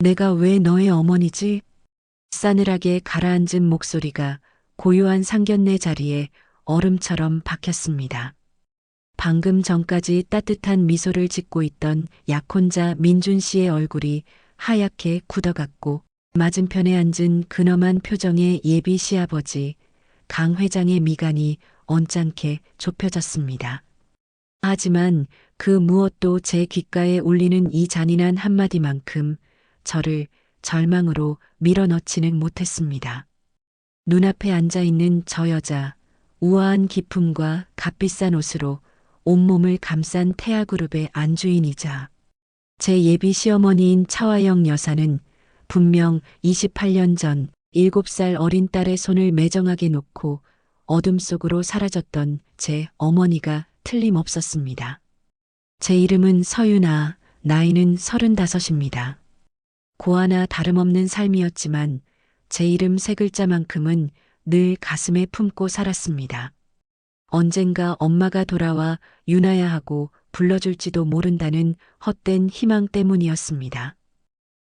내가 왜 너의 어머니지? 싸늘하게 가라앉은 목소리가 고요한 상견례 자리에 얼음처럼 박혔습니다. 방금 전까지 따뜻한 미소를 짓고 있던 약혼자 민준 씨의 얼굴이 하얗게 굳어갔고 맞은편에 앉은 근엄한 표정의 예비 시아버지 강 회장의 미간이 언짢게 좁혀졌습니다. 하지만 그 무엇도 제 귓가에 울리는 이 잔인한 한마디만큼 저를 절망으로 밀어넣지는 못했습니다. 눈앞에 앉아있는 저 여자, 우아한 기품과 값비싼 옷으로 온몸을 감싼 태아그룹의 안주인이자 제 예비 시어머니인 차화영 여사는 분명 28년 전 7살 어린 딸의 손을 매정하게 놓고 어둠 속으로 사라졌던 제 어머니가 틀림없었습니다. 제 이름은 서윤아, 나이는 35입니다. 고아나 다름없는 삶이었지만 제 이름 세 글자만큼은 늘 가슴에 품고 살았습니다. 언젠가 엄마가 돌아와 유나야 하고 불러줄지도 모른다는 헛된 희망 때문이었습니다.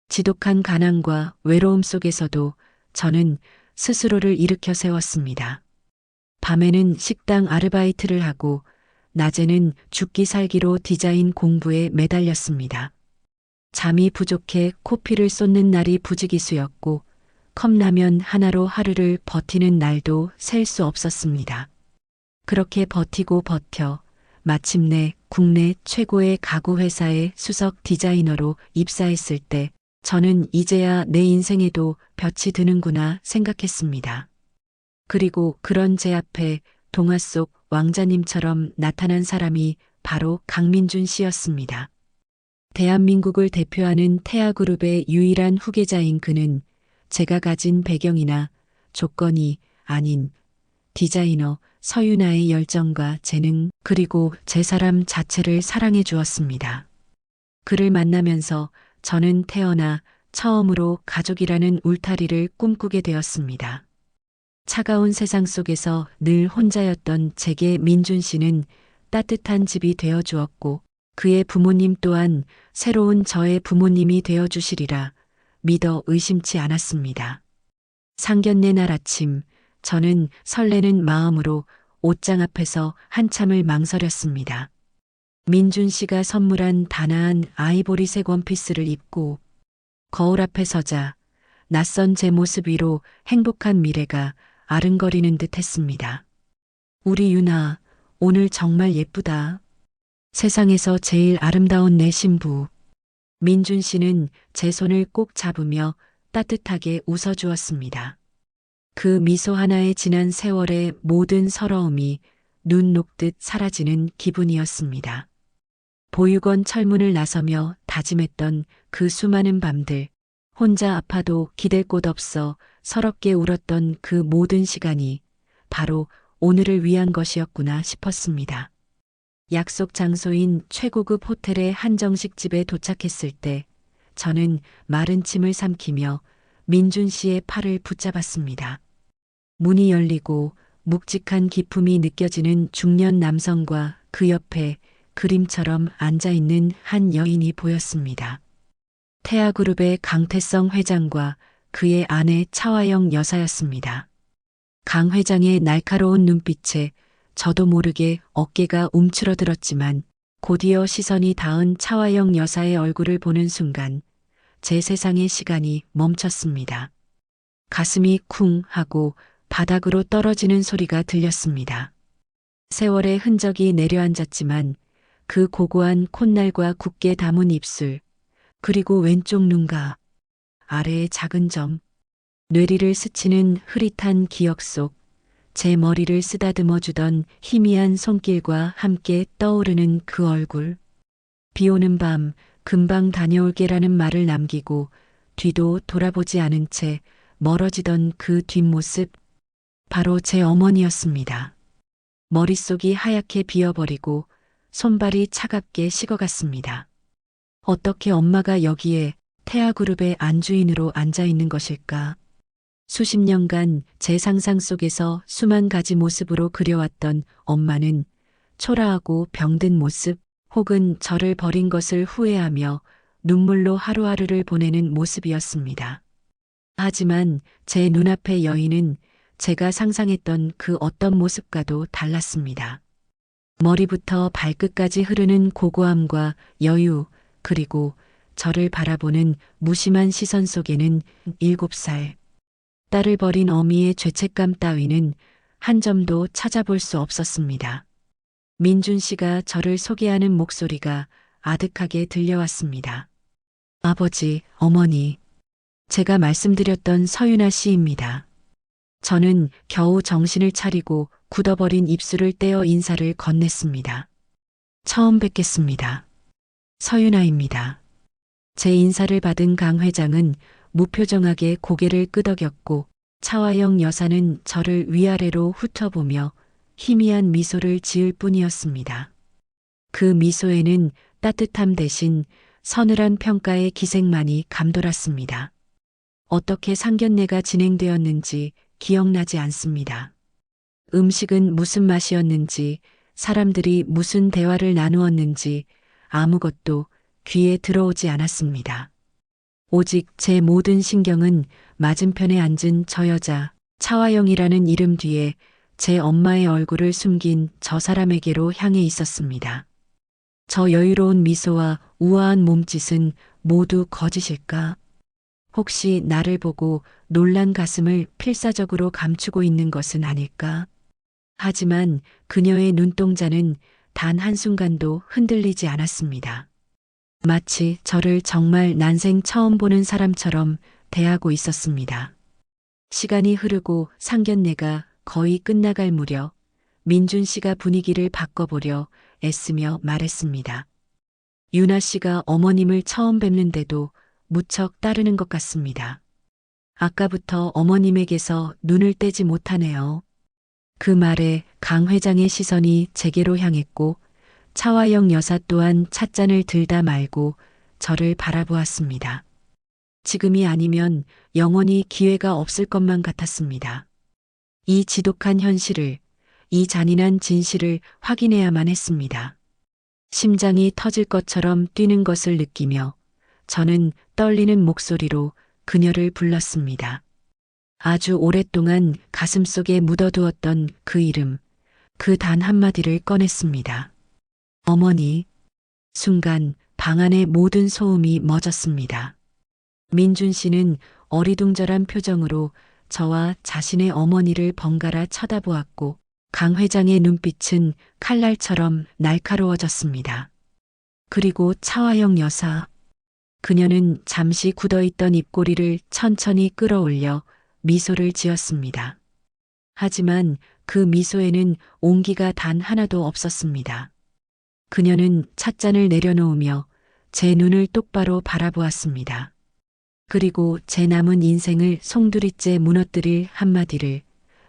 지독한 가난과 외로움 속에서도 저는 스스로를 일으켜 세웠습니다. 밤에는 식당 아르바이트를 하고 낮에는 죽기 살기로 디자인 공부에 매달렸습니다. 잠이 부족해 코피를 쏟는 날이 부지기수였고 컵라면 하나로 하루를 버티는 날도 셀 수 없었습니다. 그렇게 버티고 버텨 마침내 국내 최고의 가구 회사의 수석 디자이너로 입사했을 때 저는 이제야 내 인생에도 볕이 드는구나 생각했습니다. 그리고 그런 제 앞에 동화 속 왕자님처럼 나타난 사람이 바로 강민준 씨였습니다. 대한민국을 대표하는 태아그룹의 유일한 후계자인 그는 제가 가진 배경이나 조건이 아닌 디자이너 서윤아의 열정과 재능 그리고 제 사람 자체를 사랑해 주었습니다. 그를 만나면서 저는 태어나 처음으로 가족이라는 울타리를 꿈꾸게 되었습니다. 차가운 세상 속에서 늘 혼자였던 제게 민준 씨는 따뜻한 집이 되어 주었고 그의 부모님 또한 새로운 저의 부모님이 되어 주시리라 믿어 의심치 않았습니다. 상견례 날 아침 저는 설레는 마음으로 옷장 앞에서 한참을 망설였습니다. 민준 씨가 선물한 단아한 아이보리색 원피스를 입고 거울 앞에 서자 낯선 제 모습 위로 행복한 미래가 아른거리는 듯 했습니다. 우리 유나, 오늘 정말 예쁘다. 세상에서 제일 아름다운 내 신부. 민준 씨는 제 손을 꼭 잡으며 따뜻하게 웃어주었습니다. 그 미소 하나에 지난 세월의 모든 서러움이 눈 녹듯 사라지는 기분이었습니다. 보육원 철문을 나서며 다짐했던 그 수많은 밤들, 혼자 아파도 기댈 곳 없어 서럽게 울었던 그 모든 시간이 바로 오늘을 위한 것이었구나 싶었습니다. 약속 장소인 최고급 호텔의 한정식 집에 도착했을 때 저는 마른 침을 삼키며 민준 씨의 팔을 붙잡았습니다. 문이 열리고 묵직한 기품이 느껴지는 중년 남성과 그 옆에 그림처럼 앉아있는 한 여인이 보였습니다. 태아그룹의 강태성 회장과 그의 아내 차화영 여사였습니다. 강 회장의 날카로운 눈빛에 저도 모르게 어깨가 움츠러들었지만 곧이어 시선이 닿은 차화영 여사의 얼굴을 보는 순간 제 세상의 시간이 멈췄습니다. 가슴이 쿵 하고 바닥으로 떨어지는 소리가 들렸습니다. 세월의 흔적이 내려앉았지만 그 고고한 콧날과 굳게 담은 입술, 그리고 왼쪽 눈가 아래의 작은 점, 뇌리를 스치는 흐릿한 기억 속 제 머리를 쓰다듬어 주던 희미한 손길과 함께 떠오르는 그 얼굴. 비 오는 밤 금방 다녀올게라는 말을 남기고 뒤도 돌아보지 않은 채 멀어지던 그 뒷모습, 바로 제 어머니였습니다. 머릿속이 하얗게 비어버리고 손발이 차갑게 식어갔습니다. 어떻게 엄마가 여기에 태아그룹의 안주인으로 앉아 있는 것일까? 수십 년간 제 상상 속에서 수만 가지 모습으로 그려왔던 엄마는 초라하고 병든 모습 혹은 저를 버린 것을 후회하며 눈물로 하루하루를 보내는 모습이었습니다. 하지만 제 눈앞의 여인은 제가 상상했던 그 어떤 모습과도 달랐습니다. 머리부터 발끝까지 흐르는 고고함과 여유, 그리고 저를 바라보는 무심한 시선 속에는 7살 딸을 버린 어미의 죄책감 따위는 한 점도 찾아볼 수 없었습니다. 민준 씨가 저를 소개하는 목소리가 아득하게 들려왔습니다. 아버지, 어머니, 제가 말씀드렸던 서윤아 씨입니다. 저는 겨우 정신을 차리고 굳어버린 입술을 떼어 인사를 건넸습니다. 처음 뵙겠습니다. 서윤아입니다. 제 인사를 받은 강 회장은 무표정하게 고개를 끄덕였고 차화영 여사는 저를 위아래로 훑어보며 희미한 미소를 지을 뿐이었습니다. 그 미소에는 따뜻함 대신 서늘한 평가의 기색만이 감돌았습니다. 어떻게 상견례가 진행되었는지 기억나지 않습니다. 음식은 무슨 맛이었는지, 사람들이 무슨 대화를 나누었는지 아무것도 귀에 들어오지 않았습니다. 오직 제 모든 신경은 맞은편에 앉은 저 여자, 차화영이라는 이름 뒤에 제 엄마의 얼굴을 숨긴 저 사람에게로 향해 있었습니다. 저 여유로운 미소와 우아한 몸짓은 모두 거짓일까? 혹시 나를 보고 놀란 가슴을 필사적으로 감추고 있는 것은 아닐까? 하지만 그녀의 눈동자는 단 한순간도 흔들리지 않았습니다. 마치 저를 정말 난생 처음 보는 사람처럼 대하고 있었습니다. 시간이 흐르고 상견례가 거의 끝나갈 무렵 민준 씨가 분위기를 바꿔보려 애쓰며 말했습니다. 유나 씨가 어머님을 처음 뵙는데도 무척 따르는 것 같습니다. 아까부터 어머님에게서 눈을 떼지 못하네요. 그 말에 강 회장의 시선이 제게로 향했고 차화영 여사 또한 찻잔을 들다 말고 저를 바라보았습니다. 지금이 아니면 영원히 기회가 없을 것만 같았습니다. 이 지독한 현실을, 이 잔인한 진실을 확인해야만 했습니다. 심장이 터질 것처럼 뛰는 것을 느끼며 저는 떨리는 목소리로 그녀를 불렀습니다. 아주 오랫동안 가슴속에 묻어두었던 그 이름, 그 단 한마디를 꺼냈습니다. 어머니. 순간 방 안의 모든 소음이 멎었습니다. 민준 씨는 어리둥절한 표정으로 저와 자신의 어머니를 번갈아 쳐다보았고 강 회장의 눈빛은 칼날처럼 날카로워졌습니다. 그리고 차화영 여사. 그녀는 잠시 굳어있던 입꼬리를 천천히 끌어올려 미소를 지었습니다. 하지만 그 미소에는 온기가 단 하나도 없었습니다. 그녀는 찻잔을 내려놓으며 제 눈을 똑바로 바라보았습니다. 그리고 제 남은 인생을 송두리째 무너뜨릴 한마디를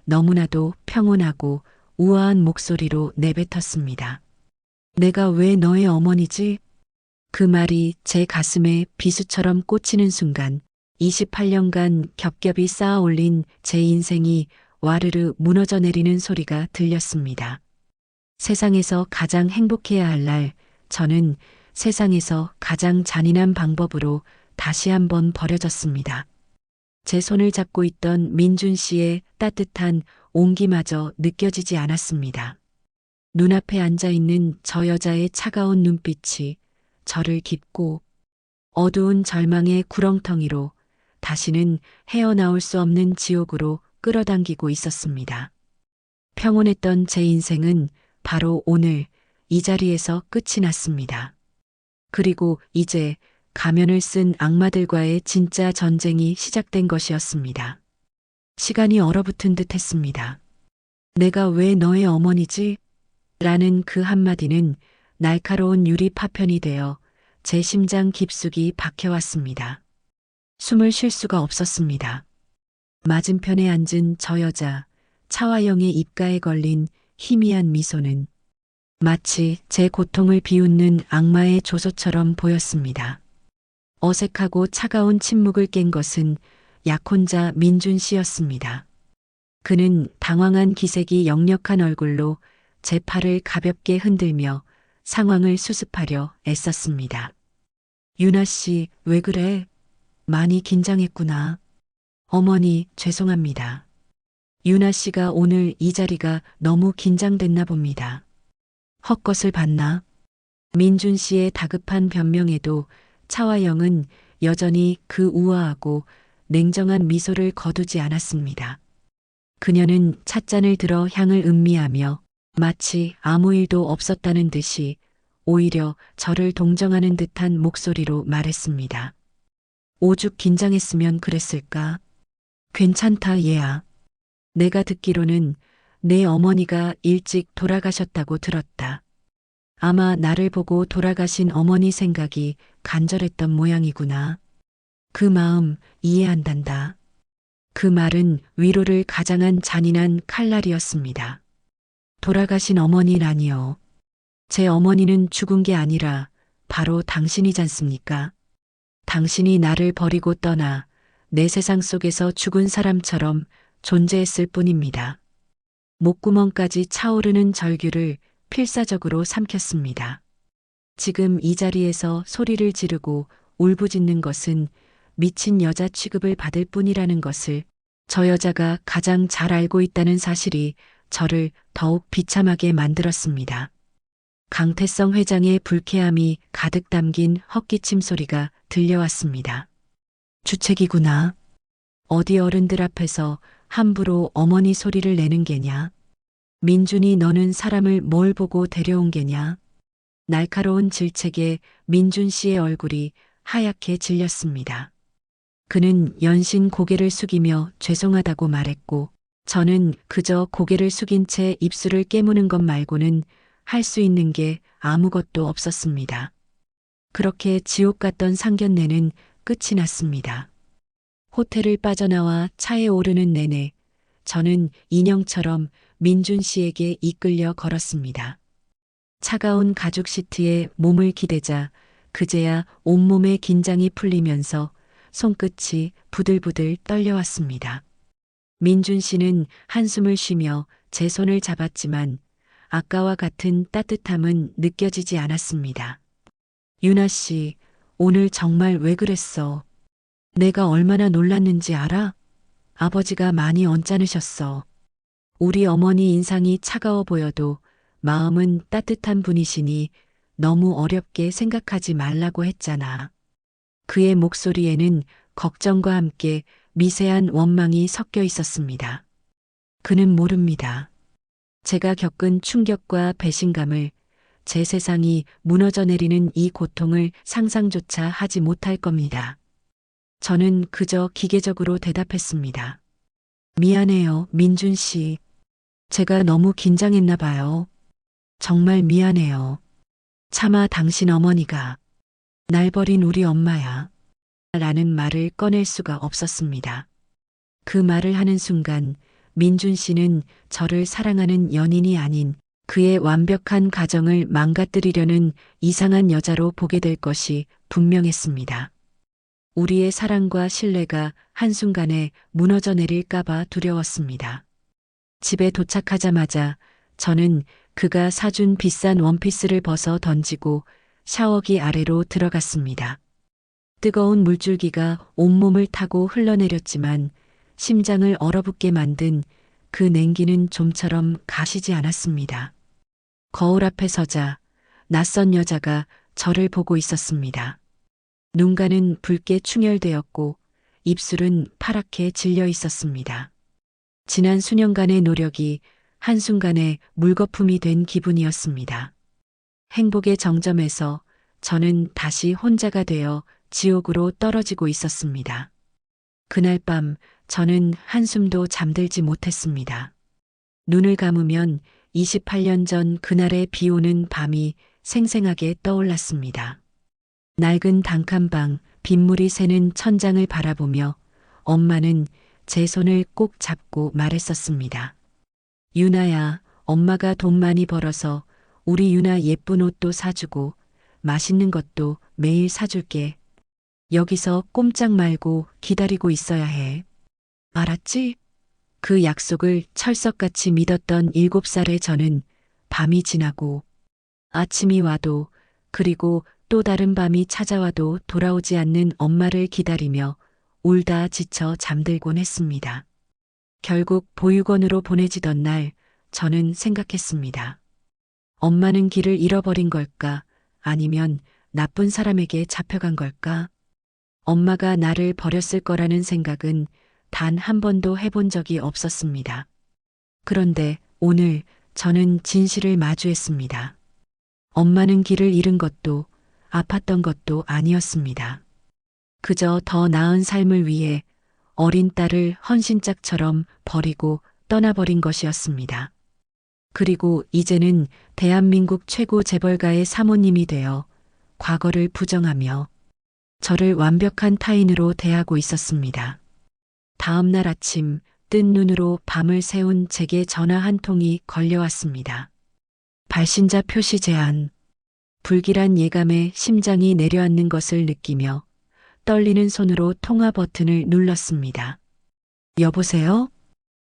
너무나도 평온하고 우아한 목소리로 내뱉었습니다. 내가 왜 너의 어머니지? 그 말이 제 가슴에 비수처럼 꽂히는 순간 28년간 겹겹이 쌓아 올린 제 인생이 와르르 무너져 내리는 소리가 들렸습니다. 세상에서 가장 행복해야 할 날, 저는 세상에서 가장 잔인한 방법으로 다시 한번 버려졌습니다. 제 손을 잡고 있던 민준 씨의 따뜻한 온기마저 느껴지지 않았습니다. 눈앞에 앉아있는 저 여자의 차가운 눈빛이 저를 깊고 어두운 절망의 구렁텅이로 다시는 헤어나올 수 없는 지옥으로 끌어당기고 있었습니다. 평온했던 제 인생은 바로 오늘 이 자리에서 끝이 났습니다. 그리고 이제 가면을 쓴 악마들과의 진짜 전쟁이 시작된 것이었습니다. 시간이 얼어붙은 듯 했습니다. 내가 왜 너의 어머니지? 라는 그 한마디는 날카로운 유리 파편이 되어 제 심장 깊숙이 박혀왔습니다. 숨을 쉴 수가 없었습니다. 맞은편에 앉은 저 여자, 차화영의 입가에 걸린 희미한 미소는 마치 제 고통을 비웃는 악마의 조소처럼 보였습니다. 어색하고 차가운 침묵을 깬 것은 약혼자 민준 씨였습니다. 그는 당황한 기색이 역력한 얼굴로 제 팔을 가볍게 흔들며 상황을 수습하려 애썼습니다. 유나 씨, 왜 그래? 많이 긴장했구나. 어머니, 죄송합니다. 유나 씨가 오늘 이 자리가 너무 긴장됐나 봅니다. 헛것을 봤나? 민준 씨의 다급한 변명에도 차화영은 여전히 그 우아하고 냉정한 미소를 거두지 않았습니다. 그녀는 찻잔을 들어 향을 음미하며 마치 아무 일도 없었다는 듯이 오히려 저를 동정하는 듯한 목소리로 말했습니다. 오죽 긴장했으면 그랬을까? 괜찮다, 얘야. 내가 듣기로는 내 어머니가 일찍 돌아가셨다고 들었다. 아마 나를 보고 돌아가신 어머니 생각이 간절했던 모양이구나. 그 마음 이해한단다. 그 말은 위로를 가장한 잔인한 칼날이었습니다. 돌아가신 어머니라니요. 제 어머니는 죽은 게 아니라 바로 당신이잖습니까? 당신이 나를 버리고 떠나 내 세상 속에서 죽은 사람처럼 존재했을 뿐입니다. 목구멍까지 차오르는 절규를 필사적으로 삼켰습니다. 지금 이 자리에서 소리를 지르고 울부짖는 것은 미친 여자 취급을 받을 뿐이라는 것을 저 여자가 가장 잘 알고 있다는 사실이 저를 더욱 비참하게 만들었습니다. 강태성 회장의 불쾌함이 가득 담긴 헛기침 소리가 들려왔습니다. 주책이구나. 어디 어른들 앞에서 함부로 어머니 소리를 내는 게냐? 민준이 너는 사람을 뭘 보고 데려온 게냐? 날카로운 질책에 민준 씨의 얼굴이 하얗게 질렸습니다. 그는 연신 고개를 숙이며 죄송하다고 말했고 저는 그저 고개를 숙인 채 입술을 깨무는 것 말고는 할 수 있는 게 아무것도 없었습니다. 그렇게 지옥 같던 상견례는 끝이 났습니다. 호텔을 빠져나와 차에 오르는 내내 저는 인형처럼 민준 씨에게 이끌려 걸었습니다. 차가운 가죽 시트에 몸을 기대자 그제야 온몸의 긴장이 풀리면서 손끝이 부들부들 떨려왔습니다. 민준 씨는 한숨을 쉬며 제 손을 잡았지만 아까와 같은 따뜻함은 느껴지지 않았습니다. 유나 씨, 오늘 정말 왜 그랬어? 내가 얼마나 놀랐는지 알아? 아버지가 많이 언짢으셨어. 우리 어머니 인상이 차가워 보여도 마음은 따뜻한 분이시니 너무 어렵게 생각하지 말라고 했잖아. 그의 목소리에는 걱정과 함께 미세한 원망이 섞여 있었습니다. 그는 모릅니다. 제가 겪은 충격과 배신감을, 제 세상이 무너져 내리는 이 고통을 상상조차 하지 못할 겁니다. 저는 그저 기계적으로 대답했습니다. 미안해요, 민준 씨. 제가 너무 긴장했나 봐요. 정말 미안해요. 차마 당신 어머니가 날 버린 우리 엄마야. 라는 말을 꺼낼 수가 없었습니다. 그 말을 하는 순간 민준 씨는 저를 사랑하는 연인이 아닌 그의 완벽한 가정을 망가뜨리려는 이상한 여자로 보게 될 것이 분명했습니다. 우리의 사랑과 신뢰가 한순간에 무너져 내릴까봐 두려웠습니다. 집에 도착하자마자 저는 그가 사준 비싼 원피스를 벗어 던지고 샤워기 아래로 들어갔습니다. 뜨거운 물줄기가 온몸을 타고 흘러내렸지만 심장을 얼어붙게 만든 그 냉기는 좀처럼 가시지 않았습니다. 거울 앞에 서자 낯선 여자가 저를 보고 있었습니다. 눈가는 붉게 충혈되었고 입술은 파랗게 질려 있었습니다. 지난 수년간의 노력이 한순간에 물거품이 된 기분이었습니다. 행복의 정점에서 저는 다시 혼자가 되어 지옥으로 떨어지고 있었습니다. 그날 밤 저는 한숨도 잠들지 못했습니다. 눈을 감으면 28년 전 그날의 비 오는 밤이 생생하게 떠올랐습니다. 낡은 단칸방, 빗물이 새는 천장을 바라보며 엄마는 제 손을 꼭 잡고 말했었습니다. 유나야, 엄마가 돈 많이 벌어서 우리 유나 예쁜 옷도 사주고 맛있는 것도 매일 사줄게. 여기서 꼼짝 말고 기다리고 있어야 해. 알았지? 그 약속을 철석같이 믿었던 7살의 저는 밤이 지나고 아침이 와도 그리고 또 다른 밤이 찾아와도 돌아오지 않는 엄마를 기다리며 울다 지쳐 잠들곤 했습니다. 결국 보육원으로 보내지던 날 저는 생각했습니다. 엄마는 길을 잃어버린 걸까? 아니면 나쁜 사람에게 잡혀간 걸까? 엄마가 나를 버렸을 거라는 생각은 단 한 번도 해본 적이 없었습니다. 그런데 오늘 저는 진실을 마주했습니다. 엄마는 길을 잃은 것도 아팠던 것도 아니었습니다. 그저 더 나은 삶을 위해 어린 딸을 헌신짝처럼 버리고 떠나버린 것이었습니다. 그리고 이제는 대한민국 최고 재벌가의 사모님이 되어 과거를 부정하며 저를 완벽한 타인으로 대하고 있었습니다. 다음 날 아침 뜬 눈으로 밤을 새운 제게 전화 한 통이 걸려왔습니다. 발신자 표시 제한. 불길한 예감에 심장이 내려앉는 것을 느끼며 떨리는 손으로 통화 버튼을 눌렀습니다. 여보세요?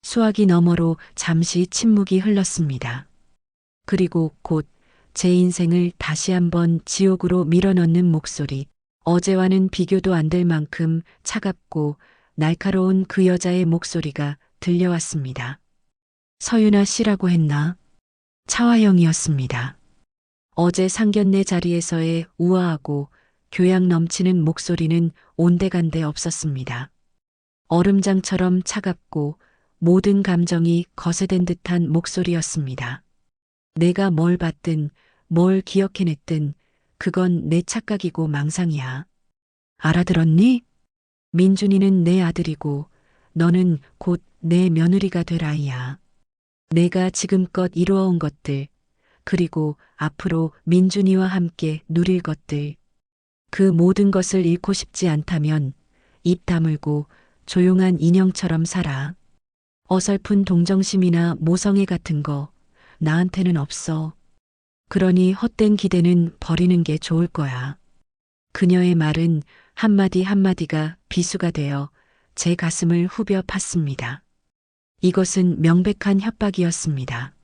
수화기 너머로 잠시 침묵이 흘렀습니다. 그리고 곧 제 인생을 다시 한번 지옥으로 밀어넣는 목소리. 어제와는 비교도 안 될 만큼 차갑고 날카로운 그 여자의 목소리가 들려왔습니다. 서윤아 씨라고 했나? 차화영이었습니다. 어제 상견례 자리에서의 우아하고 교양 넘치는 목소리는 온데간데 없었습니다. 얼음장처럼 차갑고 모든 감정이 거세된 듯한 목소리였습니다. 내가 뭘 봤든 뭘 기억해냈든 그건 내 착각이고 망상이야. 알아들었니? 민준이는 내 아들이고 너는 곧 내 며느리가 될 아이야. 내가 지금껏 이루어온 것들, 그리고 앞으로 민준이와 함께 누릴 것들, 그 모든 것을 잃고 싶지 않다면 입 다물고 조용한 인형처럼 살아. 어설픈 동정심이나 모성애 같은 거 나한테는 없어. 그러니 헛된 기대는 버리는 게 좋을 거야. 그녀의 말은 한마디 한마디가 비수가 되어 제 가슴을 후벼 팠습니다. 이것은 명백한 협박이었습니다.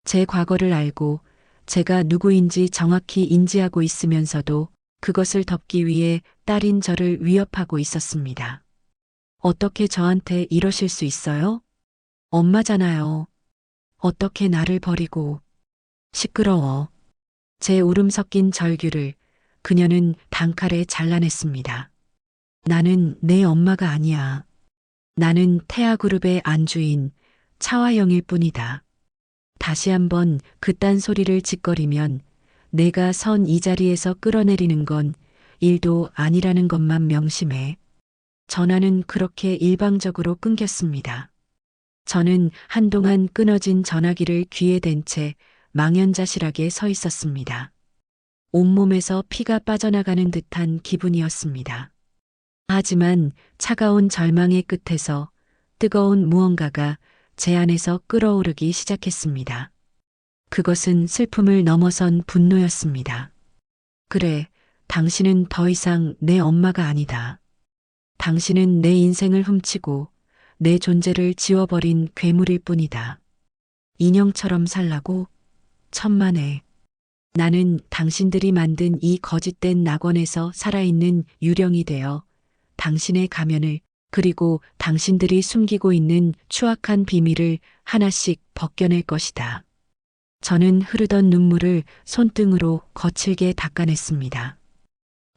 제 과거를 알고 제가 누구인지 정확히 인지하고 있으면서도 그것을 덮기 위해 딸인 저를 위협하고 있었습니다. 어떻게 저한테 이러실 수 있어요? 엄마잖아요. 어떻게 나를 버리고. 시끄러워. 제 울음 섞인 절규를 그녀는 단칼에 잘라냈습니다. 나는 내 엄마가 아니야. 나는 태아그룹의 안주인 차화영일 뿐이다. 다시 한번 그딴 소리를 짓거리면 내가 선 이 자리에서 끌어내리는 건 일도 아니라는 것만 명심해. 전화는 그렇게 일방적으로 끊겼습니다. 저는 한동안 끊어진 전화기를 귀에 댄 채 망연자실하게 서 있었습니다. 온몸에서 피가 빠져나가는 듯한 기분이었습니다. 하지만 차가운 절망의 끝에서 뜨거운 무언가가 제 안에서 끓어오르기 시작했습니다. 그것은 슬픔을 넘어선 분노였습니다. 그래, 당신은 더 이상 내 엄마가 아니다. 당신은 내 인생을 훔치고 내 존재를 지워버린 괴물일 뿐이다. 인형처럼 살라고? 천만에. 나는 당신들이 만든 이 거짓된 낙원에서 살아있는 유령이 되어 당신의 가면을, 그리고 당신들이 숨기고 있는 추악한 비밀을 하나씩 벗겨낼 것이다. 저는 흐르던 눈물을 손등으로 거칠게 닦아냈습니다.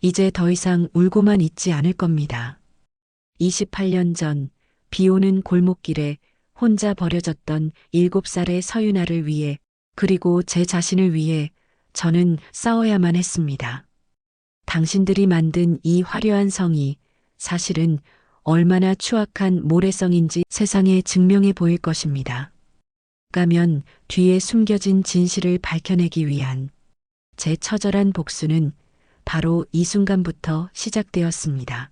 이제 더 이상 울고만 있지 않을 겁니다. 28년 전 비오는 골목길에 혼자 버려졌던 7살의 서윤아를 위해, 그리고 제 자신을 위해 저는 싸워야만 했습니다. 당신들이 만든 이 화려한 성이 사실은 얼마나 추악한 모래성인지 세상에 증명해 보일 것입니다. 가면 뒤에 숨겨진 진실을 밝혀내기 위한 제 처절한 복수는 바로 이 순간부터 시작되었습니다.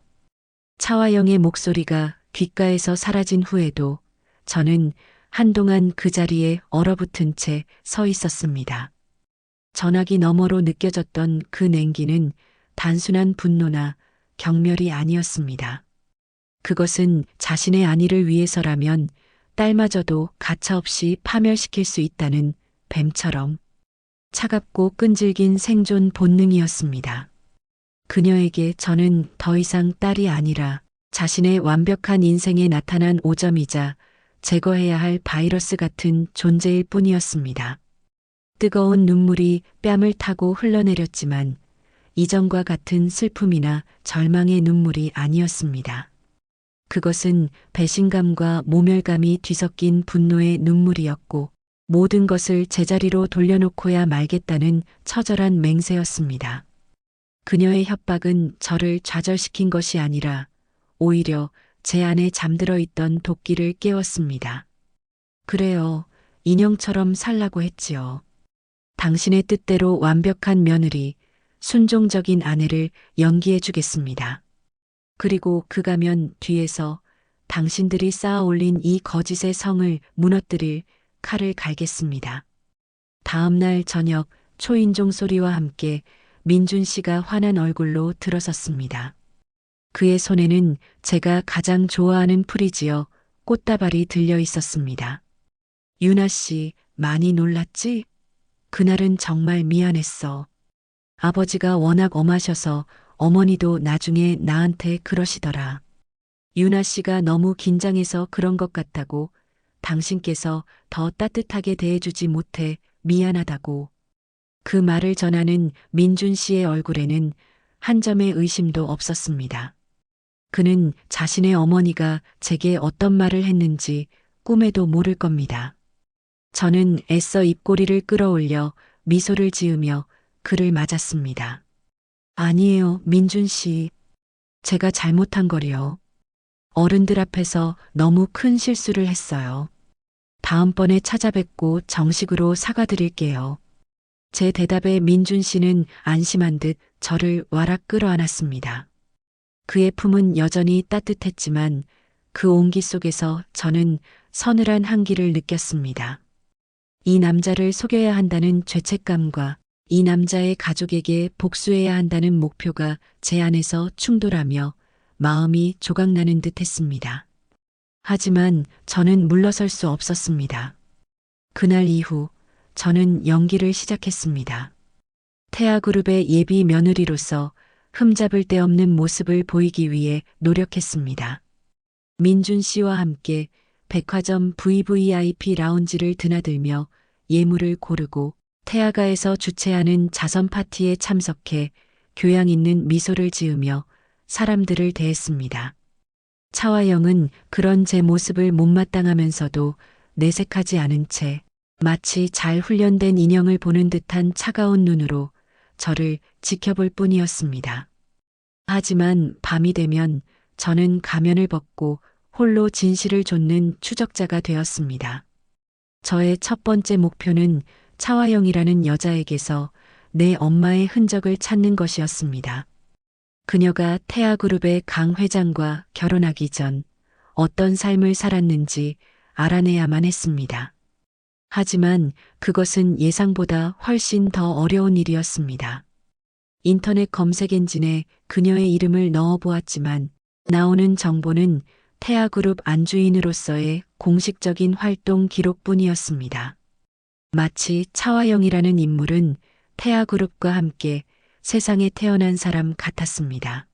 차화영의 목소리가 귓가에서 사라진 후에도 저는 한동안 그 자리에 얼어붙은 채 서 있었습니다. 전화기 너머로 느껴졌던 그 냉기는 단순한 분노나 경멸이 아니었습니다. 그것은 자신의 안위를 위해서라면 딸마저도 가차없이 파멸시킬 수 있다는 뱀처럼 차갑고 끈질긴 생존 본능이었습니다. 그녀에게 저는 더 이상 딸이 아니라 자신의 완벽한 인생에 나타난 오점이자 제거해야 할 바이러스 같은 존재일 뿐이었습니다. 뜨거운 눈물이 뺨을 타고 흘러내렸지만 이전과 같은 슬픔이나 절망의 눈물이 아니었습니다. 그것은 배신감과 모멸감이 뒤섞인 분노의 눈물이었고 모든 것을 제자리로 돌려놓고야 말겠다는 처절한 맹세였습니다. 그녀의 협박은 저를 좌절시킨 것이 아니라 오히려 제 안에 잠들어 있던 도끼를 깨웠습니다. 그래요. 인형처럼 살라고 했지요. 당신의 뜻대로 완벽한 며느리, 순종적인 아내를 연기해 주겠습니다. 그리고 그 가면 뒤에서 당신들이 쌓아 올린 이 거짓의 성을 무너뜨릴 칼을 갈겠습니다. 다음 날 저녁 초인종 소리와 함께 민준 씨가 환한 얼굴로 들어섰습니다. 그의 손에는 제가 가장 좋아하는 풀이지어 꽃다발이 들려 있었습니다. 유나 씨, 많이 놀랐지? 그날은 정말 미안했어. 아버지가 워낙 엄하셔서 어머니도 나중에 나한테 그러시더라. 유나 씨가 너무 긴장해서 그런 것 같다고, 당신께서 더 따뜻하게 대해주지 못해 미안하다고. 그 말을 전하는 민준 씨의 얼굴에는 한 점의 의심도 없었습니다. 그는 자신의 어머니가 제게 어떤 말을 했는지 꿈에도 모를 겁니다. 저는 애써 입꼬리를 끌어올려 미소를 지으며 그를 맞았습니다. 아니에요, 민준 씨. 제가 잘못한 거리요. 어른들 앞에서 너무 큰 실수를 했어요. 다음번에 찾아뵙고 정식으로 사과드릴게요. 제 대답에 민준 씨는 안심한 듯 저를 와락 끌어안았습니다. 그의 품은 여전히 따뜻했지만 그 온기 속에서 저는 서늘한 한기를 느꼈습니다. 이 남자를 속여야 한다는 죄책감과 이 남자의 가족에게 복수해야 한다는 목표가 제 안에서 충돌하며 마음이 조각나는 듯 했습니다. 하지만 저는 물러설 수 없었습니다. 그날 이후 저는 연기를 시작했습니다. 태아그룹의 예비 며느리로서 흠잡을 데 없는 모습을 보이기 위해 노력했습니다. 민준 씨와 함께 백화점 VVIP 라운지를 드나들며 예물을 고르고 태아가에서 주최하는 자선 파티에 참석해 교양 있는 미소를 지으며 사람들을 대했습니다. 차화영은 그런 제 모습을 못마땅하면서도 내색하지 않은 채 마치 잘 훈련된 인형을 보는 듯한 차가운 눈으로 저를 지켜볼 뿐이었습니다. 하지만 밤이 되면 저는 가면을 벗고 홀로 진실을 좇는 추적자가 되었습니다. 저의 첫 번째 목표는 차화영이라는 여자에게서 내 엄마의 흔적을 찾는 것이었습니다. 그녀가 태아그룹의 강 회장과 결혼하기 전 어떤 삶을 살았는지 알아내야만 했습니다. 하지만 그것은 예상보다 훨씬 더 어려운 일이었습니다. 인터넷 검색 엔진에 그녀의 이름을 넣어 보았지만 나오는 정보는 태아그룹 안주인으로서의 공식적인 활동 기록뿐이었습니다. 마치 차화영이라는 인물은 태아그룹과 함께 세상에 태어난 사람 같았습니다.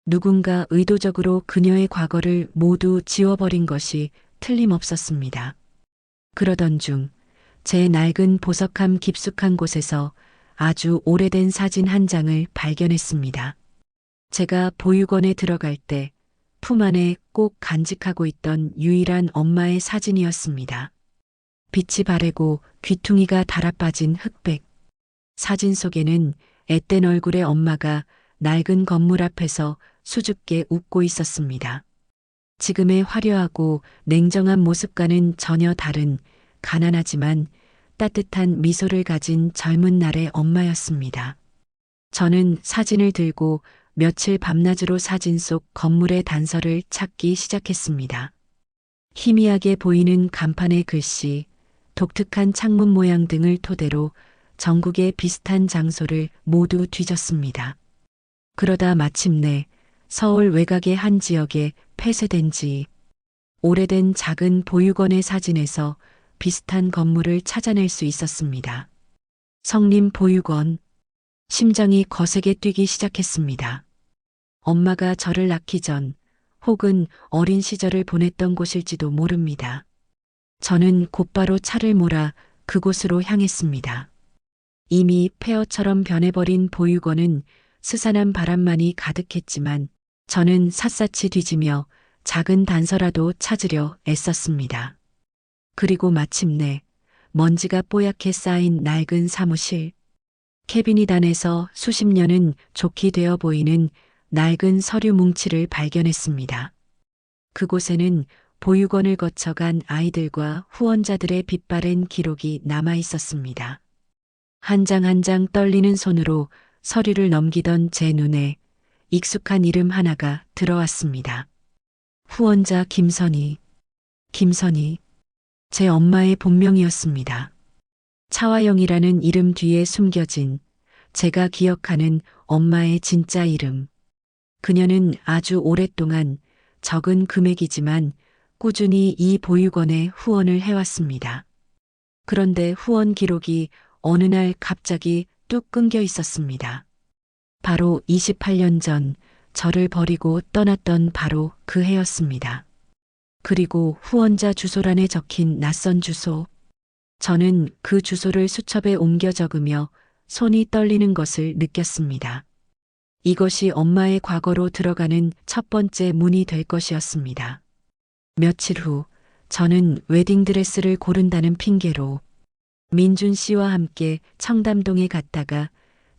누군가 의도적으로 그녀의 과거를 모두 지워버린 것이 틀림없었습니다. 그러던 중 제 낡은 보석함 깊숙한 곳에서 아주 오래된 사진 한 장을 발견했습니다. 제가 보육원에 들어갈 때 품 안에 꼭 간직하고 있던 유일한 엄마의 사진이었습니다. 빛이 바래고 귀퉁이가 달아빠진 흑백. 사진 속에는 앳된 얼굴의 엄마가 낡은 건물 앞에서 수줍게 웃고 있었습니다. 지금의 화려하고 냉정한 모습과는 전혀 다른 가난하지만 따뜻한 미소를 가진 젊은 날의 엄마였습니다. 저는 사진을 들고 며칠 밤낮으로 사진 속 건물의 단서를 찾기 시작했습니다. 희미하게 보이는 간판의 글씨, 독특한 창문 모양 등을 토대로 전국의 비슷한 장소를 모두 뒤졌습니다. 그러다 마침내 서울 외곽의 한 지역에 폐쇄된 지 오래된 작은 보육원의 사진에서 비슷한 건물을 찾아낼 수 있었습니다. 성림 보육원. 심장이 거세게 뛰기 시작했습니다. 엄마가 저를 낳기 전 혹은 어린 시절을 보냈던 곳일지도 모릅니다. 저는 곧바로 차를 몰아 그곳으로 향했습니다. 이미 폐허처럼 변해버린 보육원은 스산한 바람만이 가득했지만 저는 샅샅이 뒤지며 작은 단서라도 찾으려 애썼습니다. 그리고 마침내 먼지가 뽀얗게 쌓인 낡은 사무실, 캐비닛 안에서 수십 년은 좋게 되어 보이는 낡은 서류 뭉치를 발견했습니다. 그곳에는 보육원을 거쳐간 아이들과 후원자들의 빛바랜 기록이 남아 있었습니다. 한 장 한 장 떨리는 손으로 서류를 넘기던 제 눈에 익숙한 이름 하나가 들어왔습니다. 후원자 김선희. 김선희. 제 엄마의 본명이었습니다. 차화영이라는 이름 뒤에 숨겨진 제가 기억하는 엄마의 진짜 이름. 그녀는 아주 오랫동안 적은 금액이지만 꾸준히 이 보육원에 후원을 해왔습니다. 그런데 후원 기록이 어느 날 갑자기 뚝 끊겨 있었습니다. 바로 28년 전 저를 버리고 떠났던 바로 그 해였습니다. 그리고 후원자 주소란에 적힌 낯선 주소. 저는 그 주소를 수첩에 옮겨 적으며 손이 떨리는 것을 느꼈습니다. 이것이 엄마의 과거로 들어가는 첫 번째 문이 될 것이었습니다. 며칠 후 저는 웨딩드레스를 고른다는 핑계로 민준 씨와 함께 청담동에 갔다가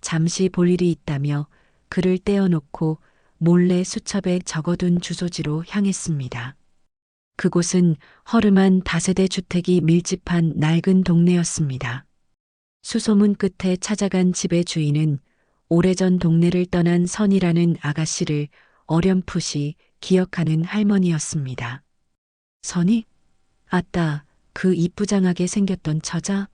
잠시 볼 일이 있다며 글을 떼어놓고 몰래 수첩에 적어둔 주소지로 향했습니다. 그곳은 허름한 다세대 주택이 밀집한 낡은 동네였습니다. 수소문 끝에 찾아간 집의 주인은 오래전 동네를 떠난 선이라는 아가씨를 어렴풋이 기억하는 할머니였습니다. 선이? 아따, 그 이쁘장하게 생겼던 처자?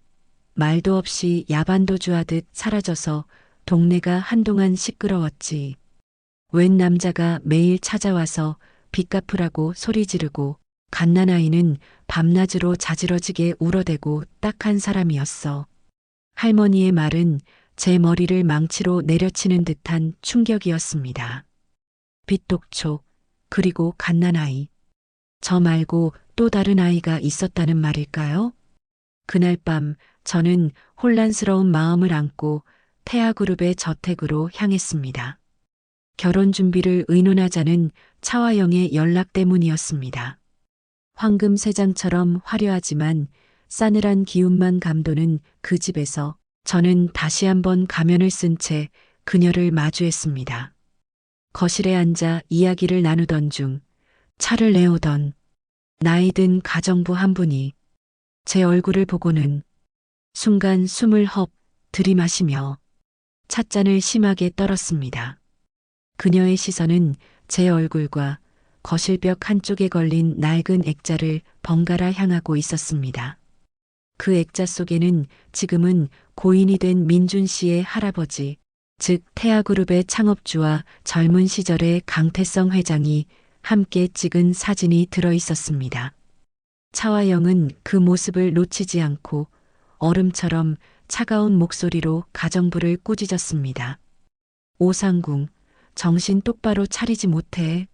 말도 없이 야반도주하듯 사라져서 동네가 한동안 시끄러웠지. 웬 남자가 매일 찾아와서 빚 갚으라고 소리 지르고 갓난아이는 밤낮으로 자지러지게 울어대고 딱한 사람이었어. 할머니의 말은 제 머리를 망치로 내려치는 듯한 충격이었습니다. 빚독촉, 그리고 갓난아이. 저 말고 또 다른 아이가 있었다는 말일까요? 그날 밤 저는 혼란스러운 마음을 안고 태아그룹의 저택으로 향했습니다. 결혼 준비를 의논하자는 차화영의 연락 때문이었습니다. 황금 세장처럼 화려하지만 싸늘한 기운만 감도는 그 집에서 저는 다시 한번 가면을 쓴 채 그녀를 마주했습니다. 거실에 앉아 이야기를 나누던 중 차를 내오던 나이 든 가정부 한 분이 제 얼굴을 보고는 순간 숨을 헙 들이마시며 찻잔을 심하게 떨었습니다. 그녀의 시선은 제 얼굴과 거실벽 한쪽에 걸린 낡은 액자를 번갈아 향하고 있었습니다. 그 액자 속에는 지금은 고인이 된 민준 씨의 할아버지, 즉 태아그룹의 창업주와 젊은 시절의 강태성 회장이 함께 찍은 사진이 들어 있었습니다. 차화영은 그 모습을 놓치지 않고 얼음처럼 차가운 목소리로 가정부를 꾸짖었습니다. 오상궁, 정신 똑바로 차리지 못해.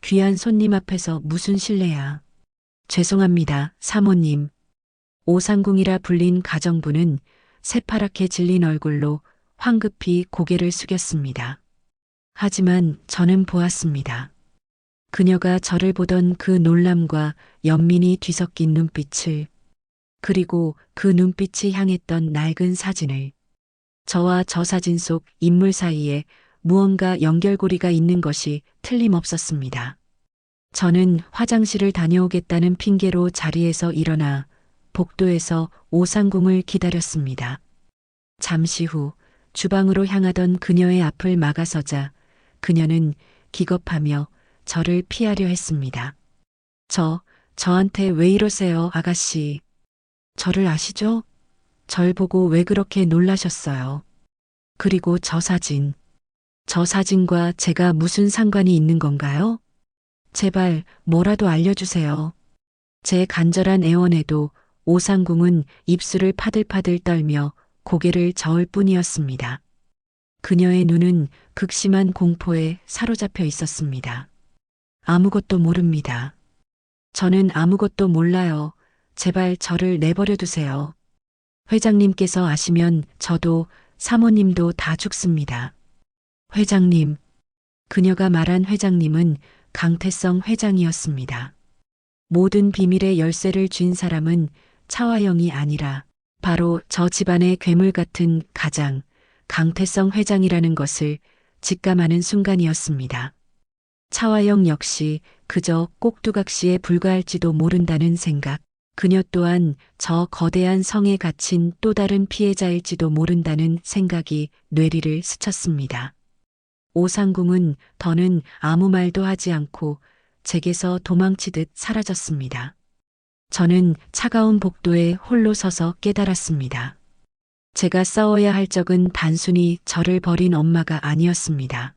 귀한 손님 앞에서 무슨 실례야. 죄송합니다, 사모님. 오상궁이라 불린 가정부는 새파랗게 질린 얼굴로 황급히 고개를 숙였습니다. 하지만 저는 보았습니다. 그녀가 저를 보던 그 놀람과 연민이 뒤섞인 눈빛을, 그리고 그 눈빛이 향했던 낡은 사진을. 저와 저 사진 속 인물 사이에 무언가 연결고리가 있는 것이 틀림없었습니다. 저는 화장실을 다녀오겠다는 핑계로 자리에서 일어나 복도에서 오상궁을 기다렸습니다. 잠시 후 주방으로 향하던 그녀의 앞을 막아서자 그녀는 기겁하며 저를 피하려 했습니다. 저한테 왜 이러세요, 아가씨? 저를 아시죠? 절 보고 왜 그렇게 놀라셨어요? 그리고 저 사진과 제가 무슨 상관이 있는 건가요? 제발 뭐라도 알려주세요. 제 간절한 애원에도 오상궁은 입술을 파들파들 떨며 고개를 저을 뿐이었습니다. 그녀의 눈은 극심한 공포에 사로잡혀 있었습니다. 아무것도 모릅니다. 저는 아무것도 몰라요. 제발 저를 내버려 두세요. 회장님께서 아시면 저도 사모님도 다 죽습니다. 회장님. 그녀가 말한 회장님은 강태성 회장이었습니다. 모든 비밀의 열쇠를 쥔 사람은 차화영이 아니라 바로 저 집안의 괴물 같은 가장 강태성 회장이라는 것을 직감하는 순간이었습니다. 차화영 역시 그저 꼭두각시에 불과할지도 모른다는 생각, 그녀 또한 저 거대한 성에 갇힌 또 다른 피해자일지도 모른다는 생각이 뇌리를 스쳤습니다. 오상궁은 더는 아무 말도 하지 않고 제게서 도망치듯 사라졌습니다. 저는 차가운 복도에 홀로 서서 깨달았습니다. 제가 싸워야 할 적은 단순히 저를 버린 엄마가 아니었습니다.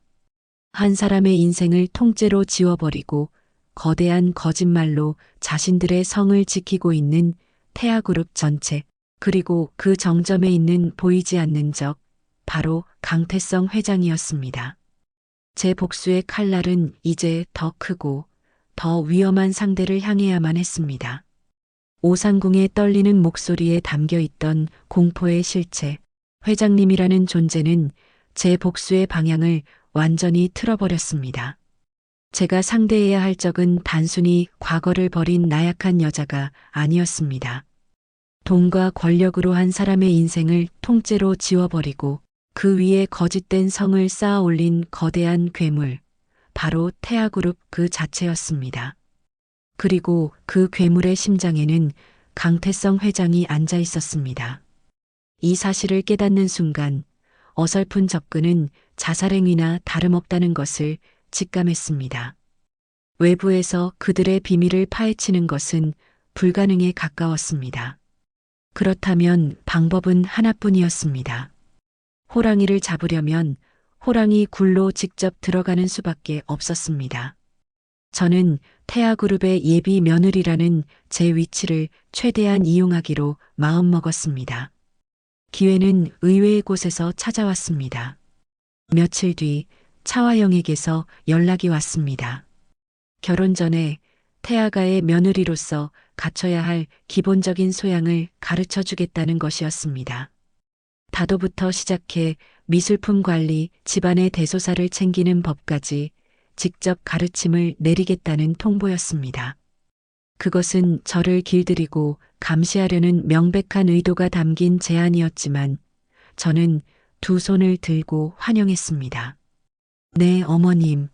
한 사람의 인생을 통째로 지워버리고 거대한 거짓말로 자신들의 성을 지키고 있는 태아그룹 전체, 그리고 그 정점에 있는 보이지 않는 적, 바로 강태성 회장이었습니다. 제 복수의 칼날은 이제 더 크고 더 위험한 상대를 향해야만 했습니다. 오상궁의 떨리는 목소리에 담겨 있던 공포의 실체, 회장님이라는 존재는 제 복수의 방향을 완전히 틀어버렸습니다. 제가 상대해야 할 적은 단순히 과거를 버린 나약한 여자가 아니었습니다. 돈과 권력으로 한 사람의 인생을 통째로 지워버리고 그 위에 거짓된 성을 쌓아 올린 거대한 괴물, 바로 태아그룹 그 자체였습니다. 그리고 그 괴물의 심장에는 강태성 회장이 앉아 있었습니다. 이 사실을 깨닫는 순간 어설픈 접근은 자살행위나 다름없다는 것을 직감했습니다. 외부에서 그들의 비밀을 파헤치는 것은 불가능에 가까웠습니다. 그렇다면 방법은 하나뿐이었습니다. 호랑이를 잡으려면 호랑이 굴로 직접 들어가는 수밖에 없었습니다. 저는 태아그룹의 예비 며느리라는 제 위치를 최대한 이용하기로 마음먹었습니다. 기회는 의외의 곳에서 찾아왔습니다. 며칠 뒤 차화영에게서 연락이 왔습니다. 결혼 전에 태아가의 며느리로서 갖춰야 할 기본적인 소양을 가르쳐 주겠다는 것이었습니다. 다도부터 시작해 미술품 관리, 집안의 대소사를 챙기는 법까지 직접 가르침을 내리겠다는 통보였습니다. 그것은 저를 길들이고 감시하려는 명백한 의도가 담긴 제안이었지만 저는 두 손을 들고 환영했습니다. 네, 어머님.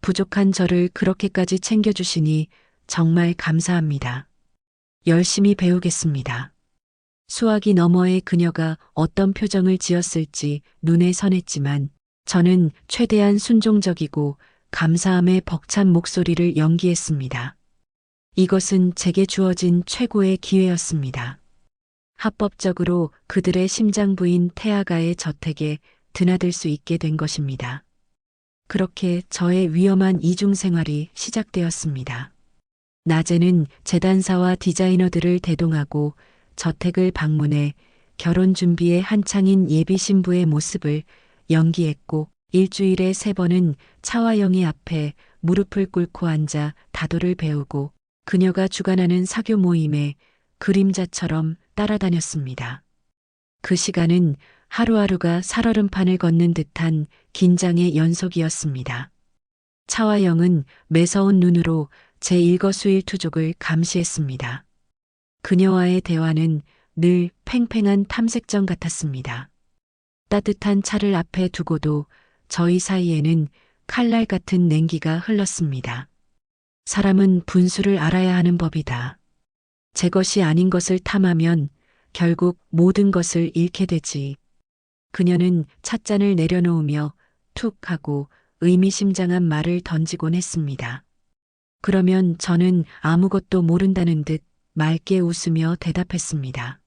부족한 저를 그렇게까지 챙겨주시니 정말 감사합니다. 열심히 배우겠습니다. 수화기 너머의 그녀가 어떤 표정을 지었을지 눈에 선했지만 저는 최대한 순종적이고 감사함에 벅찬 목소리를 연기했습니다. 이것은 제게 주어진 최고의 기회였습니다. 합법적으로 그들의 심장부인 태아가의 저택에 드나들 수 있게 된 것입니다. 그렇게 저의 위험한 이중생활이 시작되었습니다. 낮에는 재단사와 디자이너들을 대동하고 저택을 방문해 결혼 준비에 한창인 예비 신부의 모습을 연기했고 일주일에 3번은 차화영이 앞에 무릎을 꿇고 앉아 다도를 배우고 그녀가 주관하는 사교 모임에 그림자처럼 따라다녔습니다. 그 시간은 하루하루가 살얼음판을 걷는 듯한 긴장의 연속이었습니다. 차화영은 매서운 눈으로 제 일거수일투족을 감시했습니다. 그녀와의 대화는 늘 팽팽한 탐색전 같았습니다. 따뜻한 차를 앞에 두고도 저희 사이에는 칼날 같은 냉기가 흘렀습니다. 사람은 분수를 알아야 하는 법이다. 제 것이 아닌 것을 탐하면 결국 모든 것을 잃게 되지. 그녀는 찻잔을 내려놓으며 툭 하고 의미심장한 말을 던지곤 했습니다. 그러면 저는 아무것도 모른다는 듯 맑게 웃으며 대답했습니다.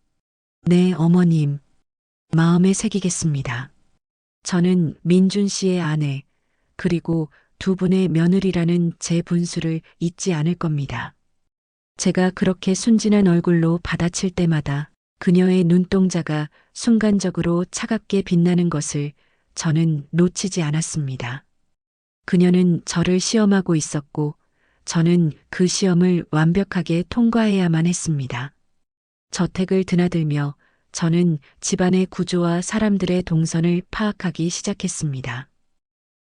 네, 어머님. 마음에 새기겠습니다. 저는 민준 씨의 아내, 그리고 두 분의 며느리라는 제 분수를 잊지 않을 겁니다. 제가 그렇게 순진한 얼굴로 받아칠 때마다 그녀의 눈동자가 순간적으로 차갑게 빛나는 것을 저는 놓치지 않았습니다. 그녀는 저를 시험하고 있었고 저는 그 시험을 완벽하게 통과해야만 했습니다. 저택을 드나들며 저는 집안의 구조와 사람들의 동선을 파악하기 시작했습니다.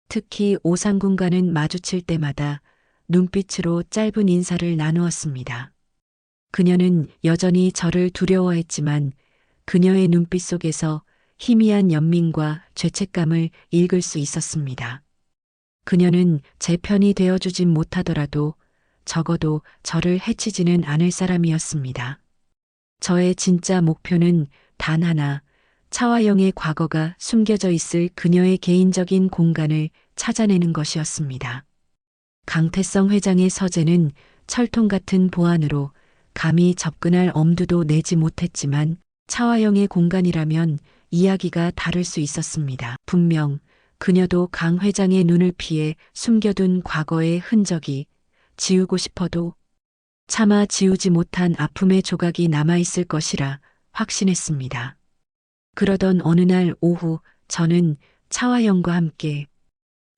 특히 오상군과는 마주칠 때마다 눈빛으로 짧은 인사를 나누었습니다. 그녀는 여전히 저를 두려워했지만 그녀의 눈빛 속에서 희미한 연민과 죄책감을 읽을 수 있었습니다. 그녀는 제 편이 되어주진 못하더라도 적어도 저를 해치지는 않을 사람이었습니다. 저의 진짜 목표는 단 하나, 차화영의 과거가 숨겨져 있을 그녀의 개인적인 공간을 찾아내는 것이었습니다. 강태성 회장의 서재는 철통 같은 보안으로 감히 접근할 엄두도 내지 못했지만 차화영의 공간이라면 이야기가 다를 수 있었습니다. 분명 그녀도 강 회장의 눈을 피해 숨겨둔 과거의 흔적이 지우고 싶어도 차마 지우지 못한 아픔의 조각이 남아있을 것이라 확신했습니다. 그러던 어느 날 오후 저는 차화영과 함께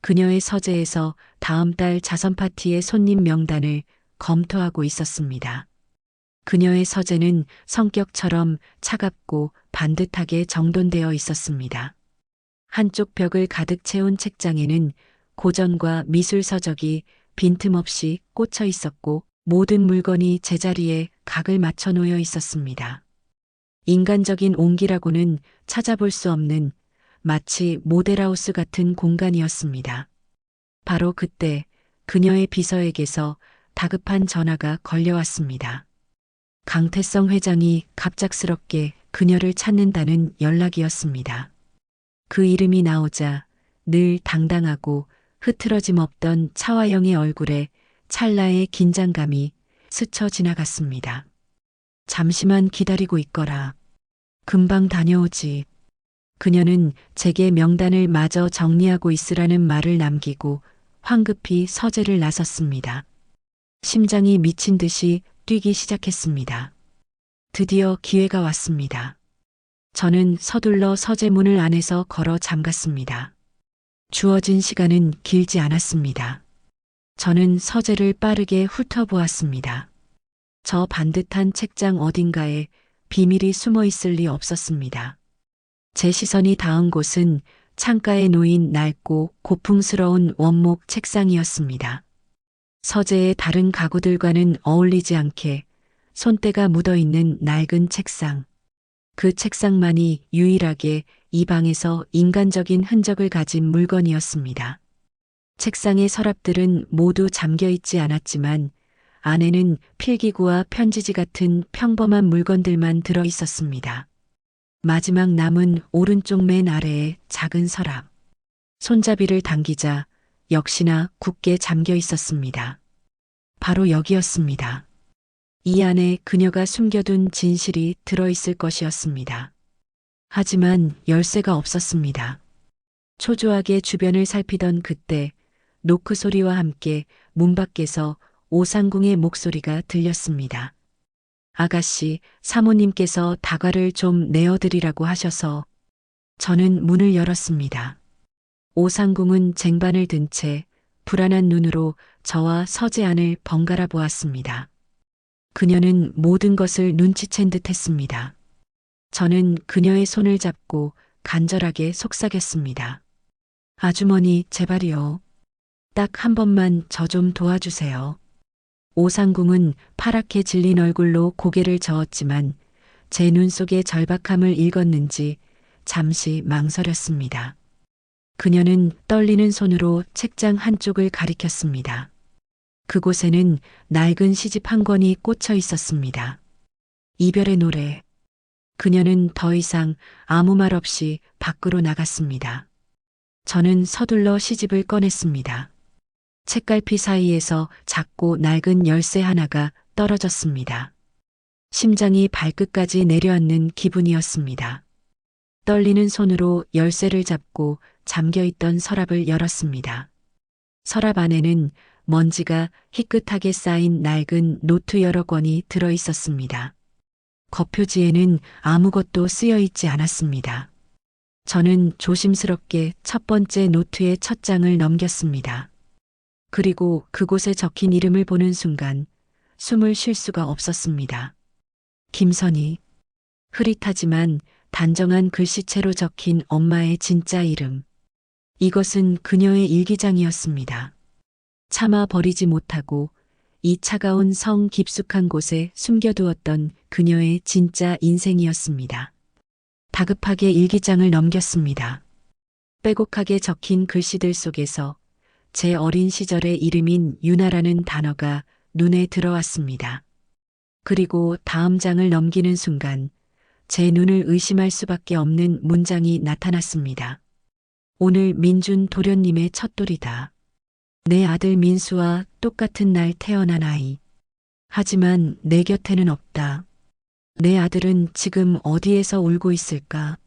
그녀의 서재에서 다음 달 자선 파티의 손님 명단을 검토하고 있었습니다. 그녀의 서재는 성격처럼 차갑고 반듯하게 정돈되어 있었습니다. 한쪽 벽을 가득 채운 책장에는 고전과 미술 서적이 빈틈없이 꽂혀 있었고 모든 물건이 제자리에 각을 맞춰 놓여 있었습니다. 인간적인 온기라고는 찾아볼 수 없는 마치 모델하우스 같은 공간이었습니다. 바로 그때 그녀의 비서에게서 다급한 전화가 걸려왔습니다. 강태성 회장이 갑작스럽게 그녀를 찾는다는 연락이었습니다. 그 이름이 나오자 늘 당당하고 흐트러짐 없던 차화영의 얼굴에 찰나의 긴장감이 스쳐 지나갔습니다. 잠시만 기다리고 있거라. 금방 다녀오지. 그녀는 제게 명단을 마저 정리하고 있으라는 말을 남기고 황급히 서재를 나섰습니다. 심장이 미친 듯이 뛰기 시작했습니다. 드디어 기회가 왔습니다. 저는 서둘러 서재 문을 안에서 걸어 잠갔습니다. 주어진 시간은 길지 않았습니다. 저는 서재를 빠르게 훑어보았습니다. 저 반듯한 책장 어딘가에 비밀이 숨어 있을 리 없었습니다. 제 시선이 닿은 곳은 창가에 놓인 낡고 고풍스러운 원목 책상이었습니다. 서재의 다른 가구들과는 어울리지 않게 손때가 묻어있는 낡은 책상. 그 책상만이 유일하게 이 방에서 인간적인 흔적을 가진 물건이었습니다. 책상의 서랍들은 모두 잠겨있지 않았지만 안에는 필기구와 편지지 같은 평범한 물건들만 들어 있었습니다. 마지막 남은 오른쪽 맨 아래의 작은 서랍. 손잡이를 당기자 역시나 굳게 잠겨 있었습니다. 바로 여기였습니다. 이 안에 그녀가 숨겨둔 진실이 들어있을 것이었습니다. 하지만 열쇠가 없었습니다. 초조하게 주변을 살피던 그때 노크 소리와 함께 문 밖에서 오상궁의 목소리가 들렸습니다. 아가씨, 사모님께서 다과를 좀 내어드리라고 하셔서 저는 문을 열었습니다. 오상궁은 쟁반을 든 채 불안한 눈으로 저와 서재 안을 번갈아 보았습니다. 그녀는 모든 것을 눈치챈 듯 했습니다. 저는 그녀의 손을 잡고 간절하게 속삭였습니다. 아주머니, 제발이요. 딱 한 번만 저 좀 도와주세요. 오상궁은 파랗게 질린 얼굴로 고개를 저었지만 제 눈 속의 절박함을 읽었는지 잠시 망설였습니다. 그녀는 떨리는 손으로 책장 한쪽을 가리켰습니다. 그곳에는 낡은 시집 한 권이 꽂혀 있었습니다. 이별의 노래. 그녀는 더 이상 아무 말 없이 밖으로 나갔습니다. 저는 서둘러 시집을 꺼냈습니다. 책갈피 사이에서 작고 낡은 열쇠 하나가 떨어졌습니다. 심장이 발끝까지 내려앉는 기분이었습니다. 떨리는 손으로 열쇠를 잡고 잠겨있던 서랍을 열었습니다. 서랍 안에는 먼지가 희끗하게 쌓인 낡은 노트 여러 권이 들어 있었습니다. 겉표지에는 아무것도 쓰여 있지 않았습니다. 저는 조심스럽게 첫 번째 노트의 첫 장을 넘겼습니다. 그리고 그곳에 적힌 이름을 보는 순간 숨을 쉴 수가 없었습니다. 김선희. 흐릿하지만 단정한 글씨체로 적힌 엄마의 진짜 이름. 이것은 그녀의 일기장이었습니다. 차마 버리지 못하고 이 차가운 성 깊숙한 곳에 숨겨두었던 그녀의 진짜 인생이었습니다. 다급하게 일기장을 넘겼습니다. 빼곡하게 적힌 글씨들 속에서 제 어린 시절의 이름인 유나라는 단어가 눈에 들어왔습니다. 그리고 다음 장을 넘기는 순간 제 눈을 의심할 수밖에 없는 문장이 나타났습니다. 오늘 민준 도련님의 첫돌이다. 내 아들 민수와 똑같은 날 태어난 아이. 하지만 내 곁에는 없다. 내 아들은 지금 어디에서 울고 있을까?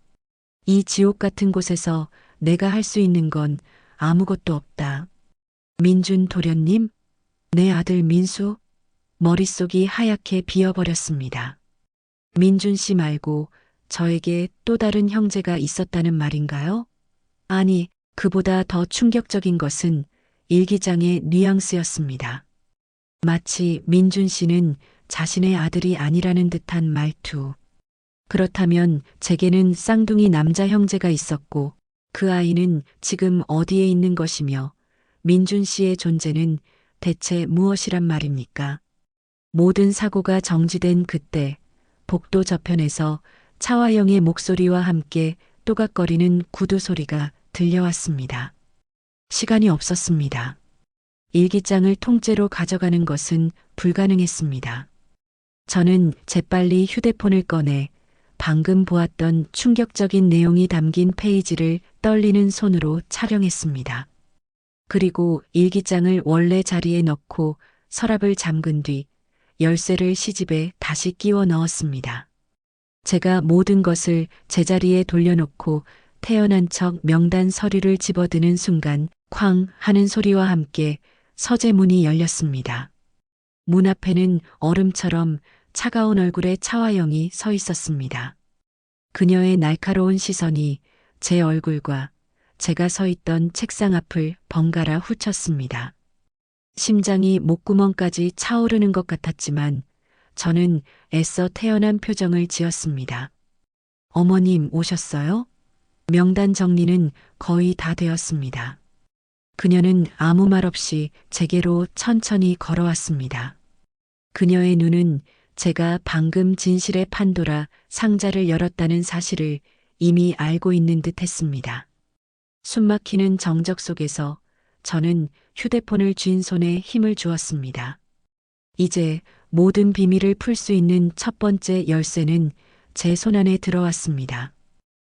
이 지옥 같은 곳에서 내가 할 수 있는 건 아무것도 없다. 민준 도련님? 내 아들 민수? 머릿속이 하얗게 비어버렸습니다. 민준 씨 말고 저에게 또 다른 형제가 있었다는 말인가요? 아니, 그보다 더 충격적인 것은 일기장의 뉘앙스였습니다. 마치 민준 씨는 자신의 아들이 아니라는 듯한 말투. 그렇다면 제게는 쌍둥이 남자 형제가 있었고 그 아이는 지금 어디에 있는 것이며 민준 씨의 존재는 대체 무엇이란 말입니까? 모든 사고가 정지된 그때 복도 저편에서 차화영의 목소리와 함께 또각거리는 구두 소리가 들려왔습니다. 시간이 없었습니다. 일기장을 통째로 가져가는 것은 불가능했습니다. 저는 재빨리 휴대폰을 꺼내 방금 보았던 충격적인 내용이 담긴 페이지를 떨리는 손으로 촬영했습니다. 그리고 일기장을 원래 자리에 넣고 서랍을 잠근 뒤 열쇠를 시집에 다시 끼워 넣었습니다. 제가 모든 것을 제자리에 돌려놓고 태어난 척 명단 서류를 집어드는 순간 쾅 하는 소리와 함께 서재 문이 열렸습니다. 문 앞에는 얼음처럼 차가운 얼굴의 차화영이 서 있었습니다. 그녀의 날카로운 시선이 제 얼굴과 제가 서 있던 책상 앞을 번갈아 훑었습니다. 심장이 목구멍까지 차오르는 것 같았지만 저는 애써 태연한 표정을 지었습니다. 어머님 오셨어요? 명단 정리는 거의 다 되었습니다. 그녀는 아무 말 없이 제게로 천천히 걸어왔습니다. 그녀의 눈은 제가 방금 진실의 판도라 상자를 열었다는 사실을 이미 알고 있는 듯 했습니다. 숨막히는 정적 속에서 저는 휴대폰을 쥔 손에 힘을 주었습니다. 이제 모든 비밀을 풀 수 있는 첫 번째 열쇠는 제 손안에 들어왔습니다.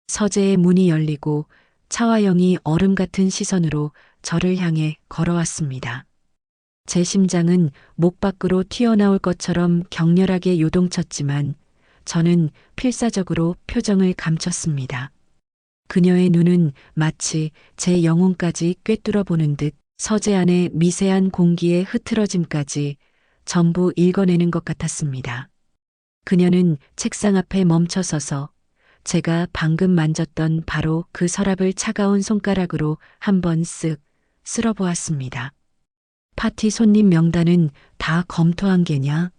서재의 문이 열리고 차화영이 얼음 같은 시선으로 저를 향해 걸어왔습니다. 제 심장은 목 밖으로 튀어나올 것처럼 격렬하게 요동쳤지만 저는 필사적으로 표정을 감췄습니다. 그녀의 눈은 마치 제 영혼까지 꿰뚫어 보는 듯 서재 안의 미세한 공기의 흐트러짐까지 전부 읽어내는 것 같았습니다. 그녀는 책상 앞에 멈춰서서 제가 방금 만졌던 바로 그 서랍을 차가운 손가락으로 한번 쓱 쓸어보았습니다. 파티 손님 명단은 다 검토한 게냐?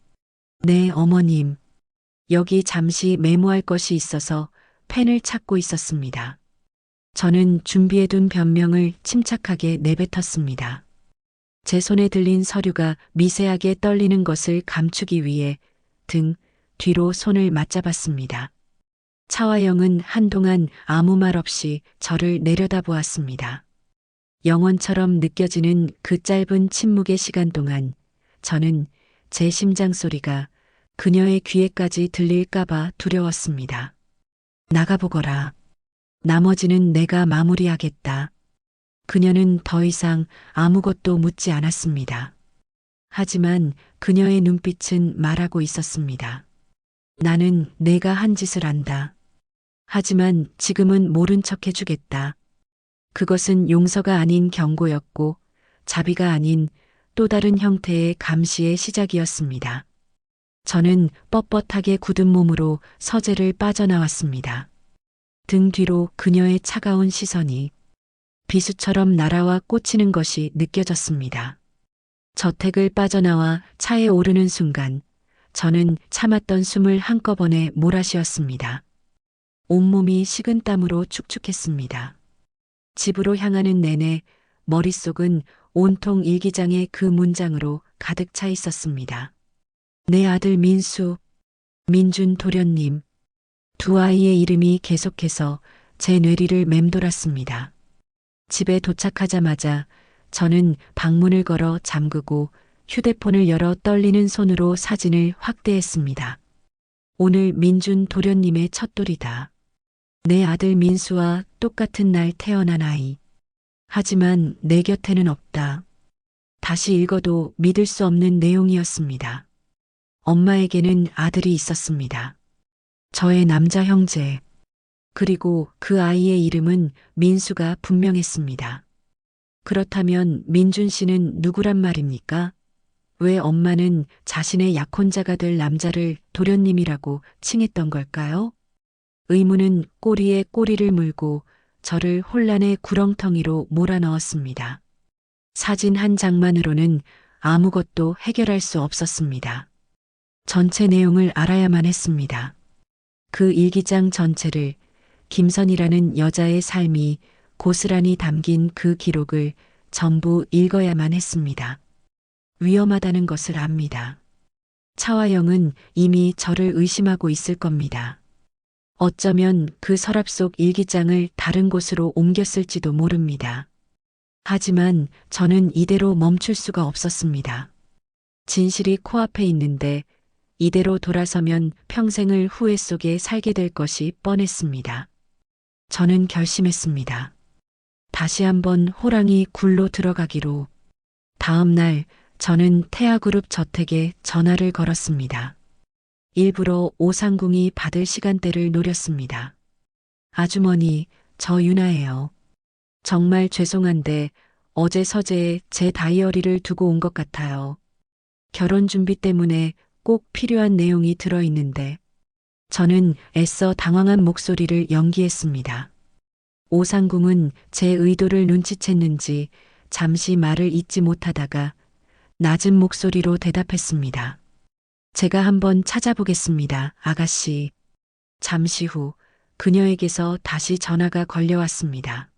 네, 어머님. 여기 잠시 메모할 것이 있어서 펜을 찾고 있었습니다. 저는 준비해둔 변명을 침착하게 내뱉었습니다. 제 손에 들린 서류가 미세하게 떨리는 것을 감추기 위해 등 뒤로 손을 맞잡았습니다. 차화영은 한동안 아무 말 없이 저를 내려다보았습니다. 영원처럼 느껴지는 그 짧은 침묵의 시간 동안 저는 제 심장 소리가 그녀의 귀에까지 들릴까봐 두려웠습니다. 나가보거라. 나머지는 내가 마무리하겠다. 그녀는 더 이상 아무것도 묻지 않았습니다. 하지만 그녀의 눈빛은 말하고 있었습니다. 나는 내가 한 짓을 안다. 하지만 지금은 모른 척 해주겠다. 그것은 용서가 아닌 경고였고 자비가 아닌 또 다른 형태의 감시의 시작이었습니다. 저는 뻣뻣하게 굳은 몸으로 서재를 빠져나왔습니다. 등 뒤로 그녀의 차가운 시선이 비수처럼 날아와 꽂히는 것이 느껴졌습니다. 저택을 빠져나와 차에 오르는 순간 저는 참았던 숨을 한꺼번에 몰아쉬었습니다. 온몸이 식은땀으로 축축했습니다. 집으로 향하는 내내 머릿속은 온통 일기장의 그 문장으로 가득 차 있었습니다. 내 아들 민수, 민준 도련님. 두 아이의 이름이 계속해서 제 뇌리를 맴돌았습니다. 집에 도착하자마자 저는 방문을 걸어 잠그고 휴대폰을 열어 떨리는 손으로 사진을 확대했습니다. 오늘 민준 도련님의 첫돌이다. 내 아들 민수와 똑같은 날 태어난 아이. 하지만 내 곁에는 없다. 다시 읽어도 믿을 수 없는 내용이었습니다. 엄마에게는 아들이 있었습니다. 저의 남자 형제. 그리고 그 아이의 이름은 민수가 분명했습니다. 그렇다면 민준 씨는 누구란 말입니까? 왜 엄마는 자신의 약혼자가 될 남자를 도련님이라고 칭했던 걸까요? 의문은 꼬리에 꼬리를 물고 저를 혼란의 구렁텅이로 몰아넣었습니다. 사진 한 장만으로는 아무것도 해결할 수 없었습니다. 전체 내용을 알아야만 했습니다. 그 일기장 전체를, 김선이라는 여자의 삶이 고스란히 담긴 그 기록을 전부 읽어야만 했습니다. 위험하다는 것을 압니다. 차화영은 이미 저를 의심하고 있을 겁니다. 어쩌면 그 서랍 속 일기장을 다른 곳으로 옮겼을지도 모릅니다. 하지만 저는 이대로 멈출 수가 없었습니다. 진실이 코앞에 있는데 이대로 돌아서면 평생을 후회 속에 살게 될 것이 뻔했습니다. 저는 결심했습니다. 다시 한번 호랑이 굴로 들어가기로. 다음 날 저는 태아그룹 저택에 전화를 걸었습니다. 일부러 오상궁이 받을 시간대를 노렸습니다. 아주머니, 저 유나예요. 정말 죄송한데 어제 서재에 제 다이어리를 두고 온 것 같아요. 결혼 준비 때문에 꼭 필요한 내용이 들어있는데. 저는 애써 당황한 목소리를 연기했습니다. 오상궁은 제 의도를 눈치챘는지 잠시 말을 잇지 못하다가 낮은 목소리로 대답했습니다. 제가 한번 찾아보겠습니다, 아가씨. 잠시 후 그녀에게서 다시 전화가 걸려왔습니다.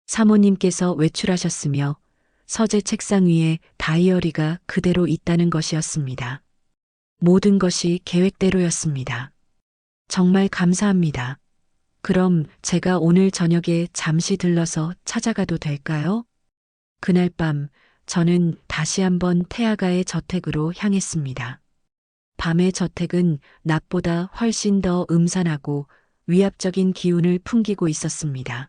사모님께서 외출하셨으며 서재 책상 위에 다이어리가 그대로 있다는 것이었습니다. 모든 것이 계획대로였습니다. 정말 감사합니다. 그럼 제가 오늘 저녁에 잠시 들러서 찾아가도 될까요? 그날 밤 저는 다시 한번 태아가의 저택으로 향했습니다. 밤의 저택은 낮보다 훨씬 더 음산하고 위압적인 기운을 풍기고 있었습니다.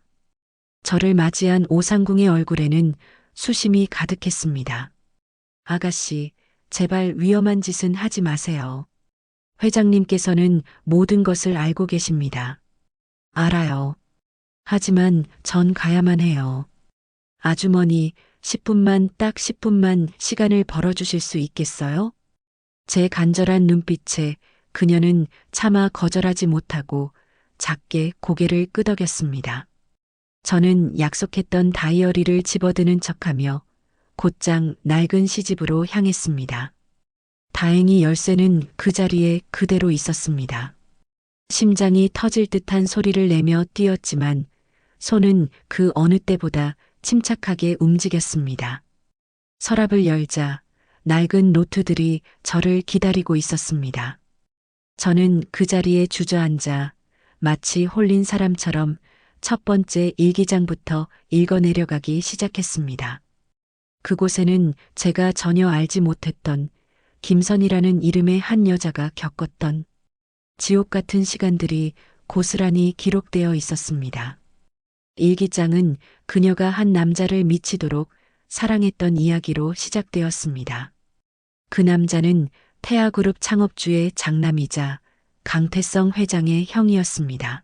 저를 맞이한 오상궁의 얼굴에는 수심이 가득했습니다. 아가씨, 제발 위험한 짓은 하지 마세요. 회장님께서는 모든 것을 알고 계십니다. 알아요. 하지만 전 가야만 해요. 아주머니, 10분만, 딱 10분만 시간을 벌어주실 수 있겠어요? 제 간절한 눈빛에 그녀는 차마 거절하지 못하고 작게 고개를 끄덕였습니다. 저는 약속했던 다이어리를 집어드는 척하며 곧장 낡은 시집으로 향했습니다. 다행히 열쇠는 그 자리에 그대로 있었습니다. 심장이 터질 듯한 소리를 내며 뛰었지만 손은 그 어느 때보다 침착하게 움직였습니다. 서랍을 열자 낡은 노트들이 저를 기다리고 있었습니다. 저는 그 자리에 주저앉아 마치 홀린 사람처럼 첫 번째 일기장부터 읽어내려가기 시작했습니다. 그곳에는 제가 전혀 알지 못했던 김선이라는 이름의 한 여자가 겪었던 지옥 같은 시간들이 고스란히 기록되어 있었습니다. 일기장은 그녀가 한 남자를 미치도록 사랑했던 이야기로 시작되었습니다. 그 남자는 태아그룹 창업주의 장남이자 강태성 회장의 형이었습니다.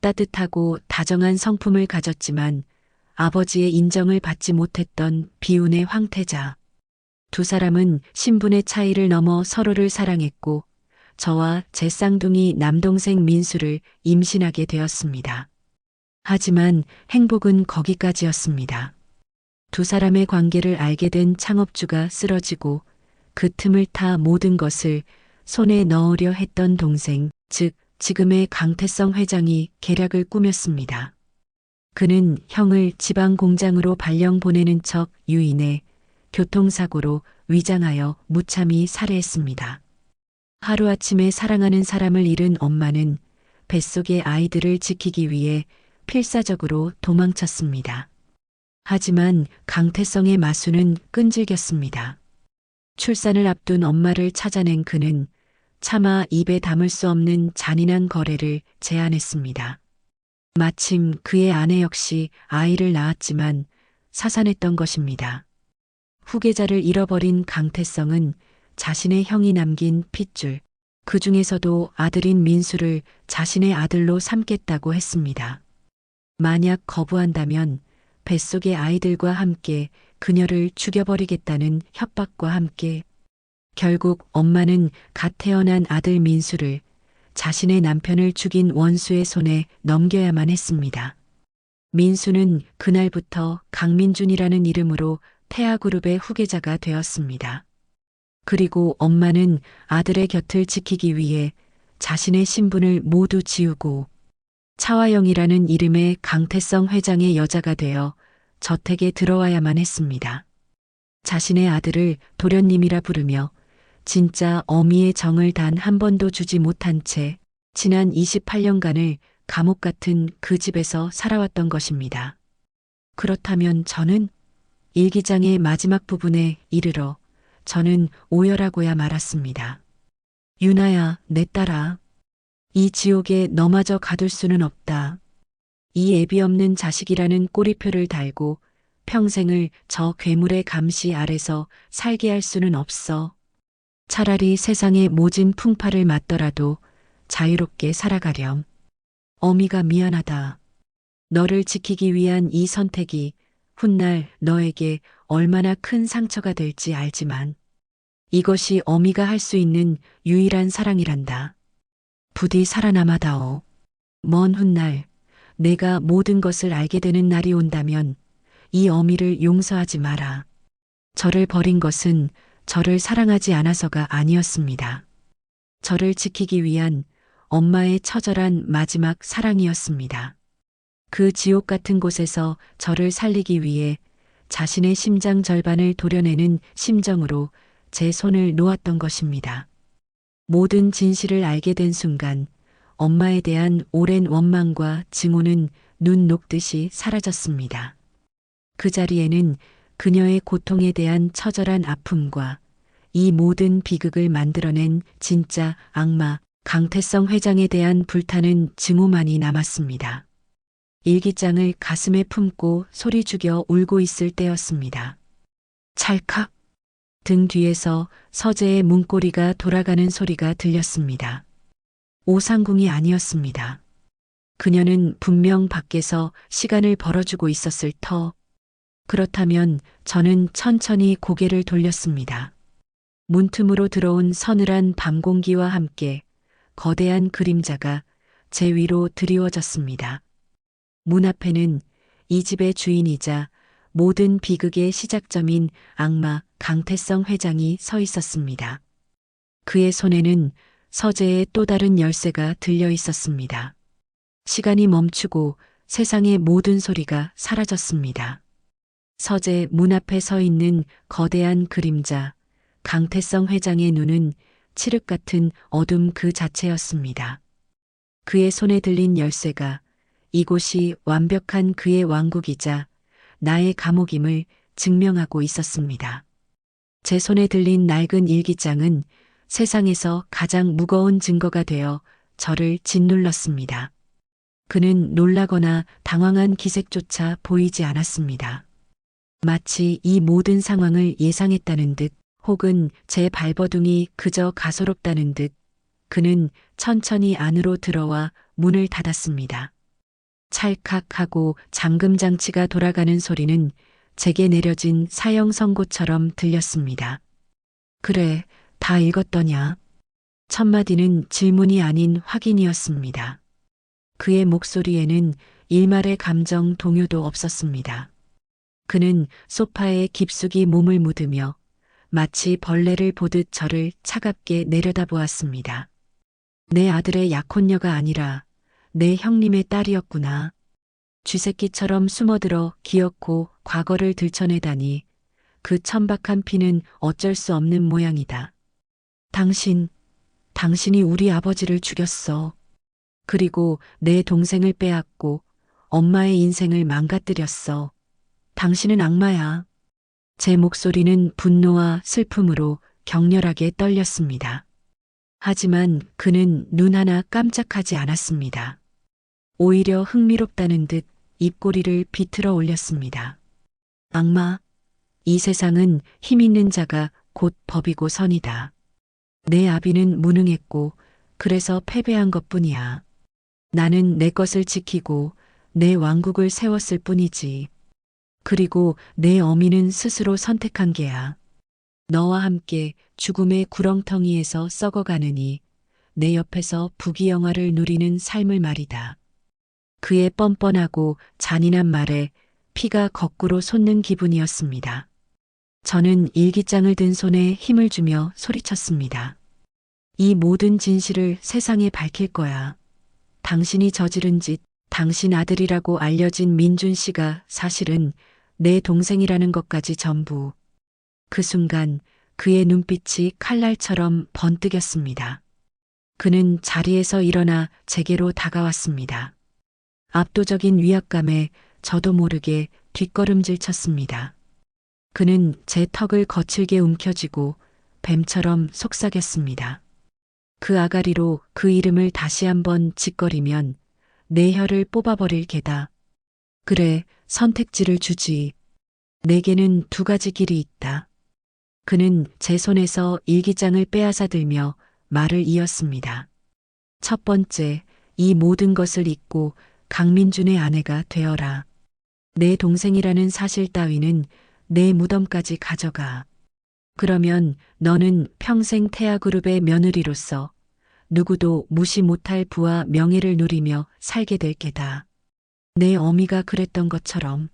따뜻하고 다정한 성품을 가졌지만 아버지의 인정을 받지 못했던 비운의 황태자. 두 사람은 신분의 차이를 넘어 서로를 사랑했고 저와 제 쌍둥이 남동생 민수를 임신하게 되었습니다. 하지만 행복은 거기까지였습니다. 두 사람의 관계를 알게 된 창업주가 쓰러지고 그 틈을 타 모든 것을 손에 넣으려 했던 동생, 즉 지금의 강태성 회장이 계략을 꾸몄습니다. 그는 형을 지방 공장으로 발령 보내는 척 유인해 교통사고로 위장하여 무참히 살해했습니다. 하루아침에 사랑하는 사람을 잃은 엄마는 뱃속의 아이들을 지키기 위해 필사적으로 도망쳤습니다. 하지만 강태성의 마수는 끈질겼습니다. 출산을 앞둔 엄마를 찾아낸 그는 차마 입에 담을 수 없는 잔인한 거래를 제안했습니다. 마침 그의 아내 역시 아이를 낳았지만 사산했던 것입니다. 후계자를 잃어버린 강태성은 자신의 형이 남긴 핏줄, 그 중에서도 아들인 민수를 자신의 아들로 삼겠다고 했습니다. 만약 거부한다면 뱃속의 아이들과 함께 그녀를 죽여버리겠다는 협박과 함께 결국 엄마는 갓 태어난 아들 민수를 자신의 남편을 죽인 원수의 손에 넘겨야만 했습니다. 민수는 그날부터 강민준이라는 이름으로 태아그룹의 후계자가 되었습니다. 그리고 엄마는 아들의 곁을 지키기 위해 자신의 신분을 모두 지우고 차화영이라는 이름의 강태성 회장의 여자가 되어 저택에 들어와야만 했습니다. 자신의 아들을 도련님이라 부르며 진짜 어미의 정을 단 한 번도 주지 못한 채 지난 28년간을 감옥 같은 그 집에서 살아왔던 것입니다. 그렇다면 저는 일기장의 마지막 부분에 이르러 저는 오열하고야 말았습니다. 유나야, 내 딸아. 이 지옥에 너마저 가둘 수는 없다. 이 애비 없는 자식이라는 꼬리표를 달고 평생을 저 괴물의 감시 아래서 살게 할 수는 없어. 차라리 세상의 모진 풍파를 맞더라도 자유롭게 살아가렴. 어미가 미안하다. 너를 지키기 위한 이 선택이 훗날 너에게 얼마나 큰 상처가 될지 알지만 이것이 어미가 할 수 있는 유일한 사랑이란다. 부디 살아남아다오. 먼 훗날 내가 모든 것을 알게 되는 날이 온다면 이 어미를 용서하지 마라. 저를 버린 것은 저를 사랑하지 않아서가 아니었습니다. 저를 지키기 위한 엄마의 처절한 마지막 사랑이었습니다. 그 지옥 같은 곳에서 저를 살리기 위해 자신의 심장 절반을 도려내는 심정으로 제 손을 놓았던 것입니다. 모든 진실을 알게 된 순간 엄마에 대한 오랜 원망과 증오는 눈 녹듯이 사라졌습니다. 그 자리에는 그녀의 고통에 대한 처절한 아픔과 이 모든 비극을 만들어낸 진짜 악마 강태성 회장에 대한 불타는 증오만이 남았습니다. 일기장을 가슴에 품고 소리 죽여 울고 있을 때였습니다. 찰칵! 등 뒤에서 서재의 문고리가 돌아가는 소리가 들렸습니다. 오상궁이 아니었습니다. 그녀는 분명 밖에서 시간을 벌어주고 있었을 터. 그렇다면 저는 천천히 고개를 돌렸습니다. 문틈으로 들어온 서늘한 밤 공기와 함께 거대한 그림자가 제 위로 드리워졌습니다. 문 앞에는 이 집의 주인이자 모든 비극의 시작점인 악마 강태성 회장이 서 있었습니다. 그의 손에는 서재의 또 다른 열쇠가 들려 있었습니다. 시간이 멈추고 세상의 모든 소리가 사라졌습니다. 서재 문 앞에 서 있는 거대한 그림자, 강태성 회장의 눈은 칠흑 같은 어둠 그 자체였습니다. 그의 손에 들린 열쇠가 이곳이 완벽한 그의 왕국이자 나의 감옥임을 증명하고 있었습니다. 제 손에 들린 낡은 일기장은 세상에서 가장 무거운 증거가 되어 저를 짓눌렀습니다. 그는 놀라거나 당황한 기색조차 보이지 않았습니다. 마치 이 모든 상황을 예상했다는 듯 혹은 제 발버둥이 그저 가소롭다는 듯 그는 천천히 안으로 들어와 문을 닫았습니다. 찰칵하고 잠금 장치가 돌아가는 소리는 제게 내려진 사형 선고처럼 들렸습니다. 그래, 다 읽었더냐? 첫마디는 질문이 아닌 확인이었습니다. 그의 목소리에는 일말의 감정 동요도 없었습니다. 그는 소파에 깊숙이 몸을 묻으며 마치 벌레를 보듯 저를 차갑게 내려다보았습니다. 내 아들의 약혼녀가 아니라 내 형님의 딸이었구나. 쥐새끼처럼 숨어들어 기어코 과거를 들춰내다니 그 천박한 피는 어쩔 수 없는 모양이다. 당신이 우리 아버지를 죽였어. 그리고 내 동생을 빼앗고 엄마의 인생을 망가뜨렸어. 당신은 악마야. 제 목소리는 분노와 슬픔으로 격렬하게 떨렸습니다. 하지만 그는 눈 하나 깜짝하지 않았습니다. 오히려 흥미롭다는 듯 입꼬리를 비틀어 올렸습니다. 악마, 이 세상은 힘 있는 자가 곧 법이고 선이다. 내 아비는 무능했고 그래서 패배한 것뿐이야. 나는 내 것을 지키고 내 왕국을 세웠을 뿐이지. 그리고 내 어미는 스스로 선택한 게야. 너와 함께 죽음의 구렁텅이에서 썩어가느니 내 옆에서 부귀영화를 누리는 삶을 말이다. 그의 뻔뻔하고 잔인한 말에 피가 거꾸로 솟는 기분이었습니다. 저는 일기장을 든 손에 힘을 주며 소리쳤습니다. 이 모든 진실을 세상에 밝힐 거야. 당신이 저지른 짓, 당신 아들이라고 알려진 민준 씨가 사실은 내 동생이라는 것까지 전부. 그 순간 그의 눈빛이 칼날처럼 번뜩였습니다. 그는 자리에서 일어나 제게로 다가왔습니다. 압도적인 위압감에 저도 모르게 뒷걸음질 쳤습니다. 그는 제 턱을 거칠게 움켜쥐고 뱀처럼 속삭였습니다. 그 아가리로 그 이름을 다시 한번 짓거리면 내 혀를 뽑아버릴 게다. 그래, 선택지를 주지. 내게는 두 가지 길이 있다. 그는 제 손에서 일기장을 빼앗아 들며 말을 이었습니다. 첫 번째, 이 모든 것을 잊고 강민준의 아내가 되어라. 내 동생이라는 사실 따위는 내 무덤까지 가져가. 그러면 너는 평생 태아그룹의 며느리로서 누구도 무시 못할 부와 명예를 누리며 살게 될 게다. 내 어미가 그랬던 것처럼.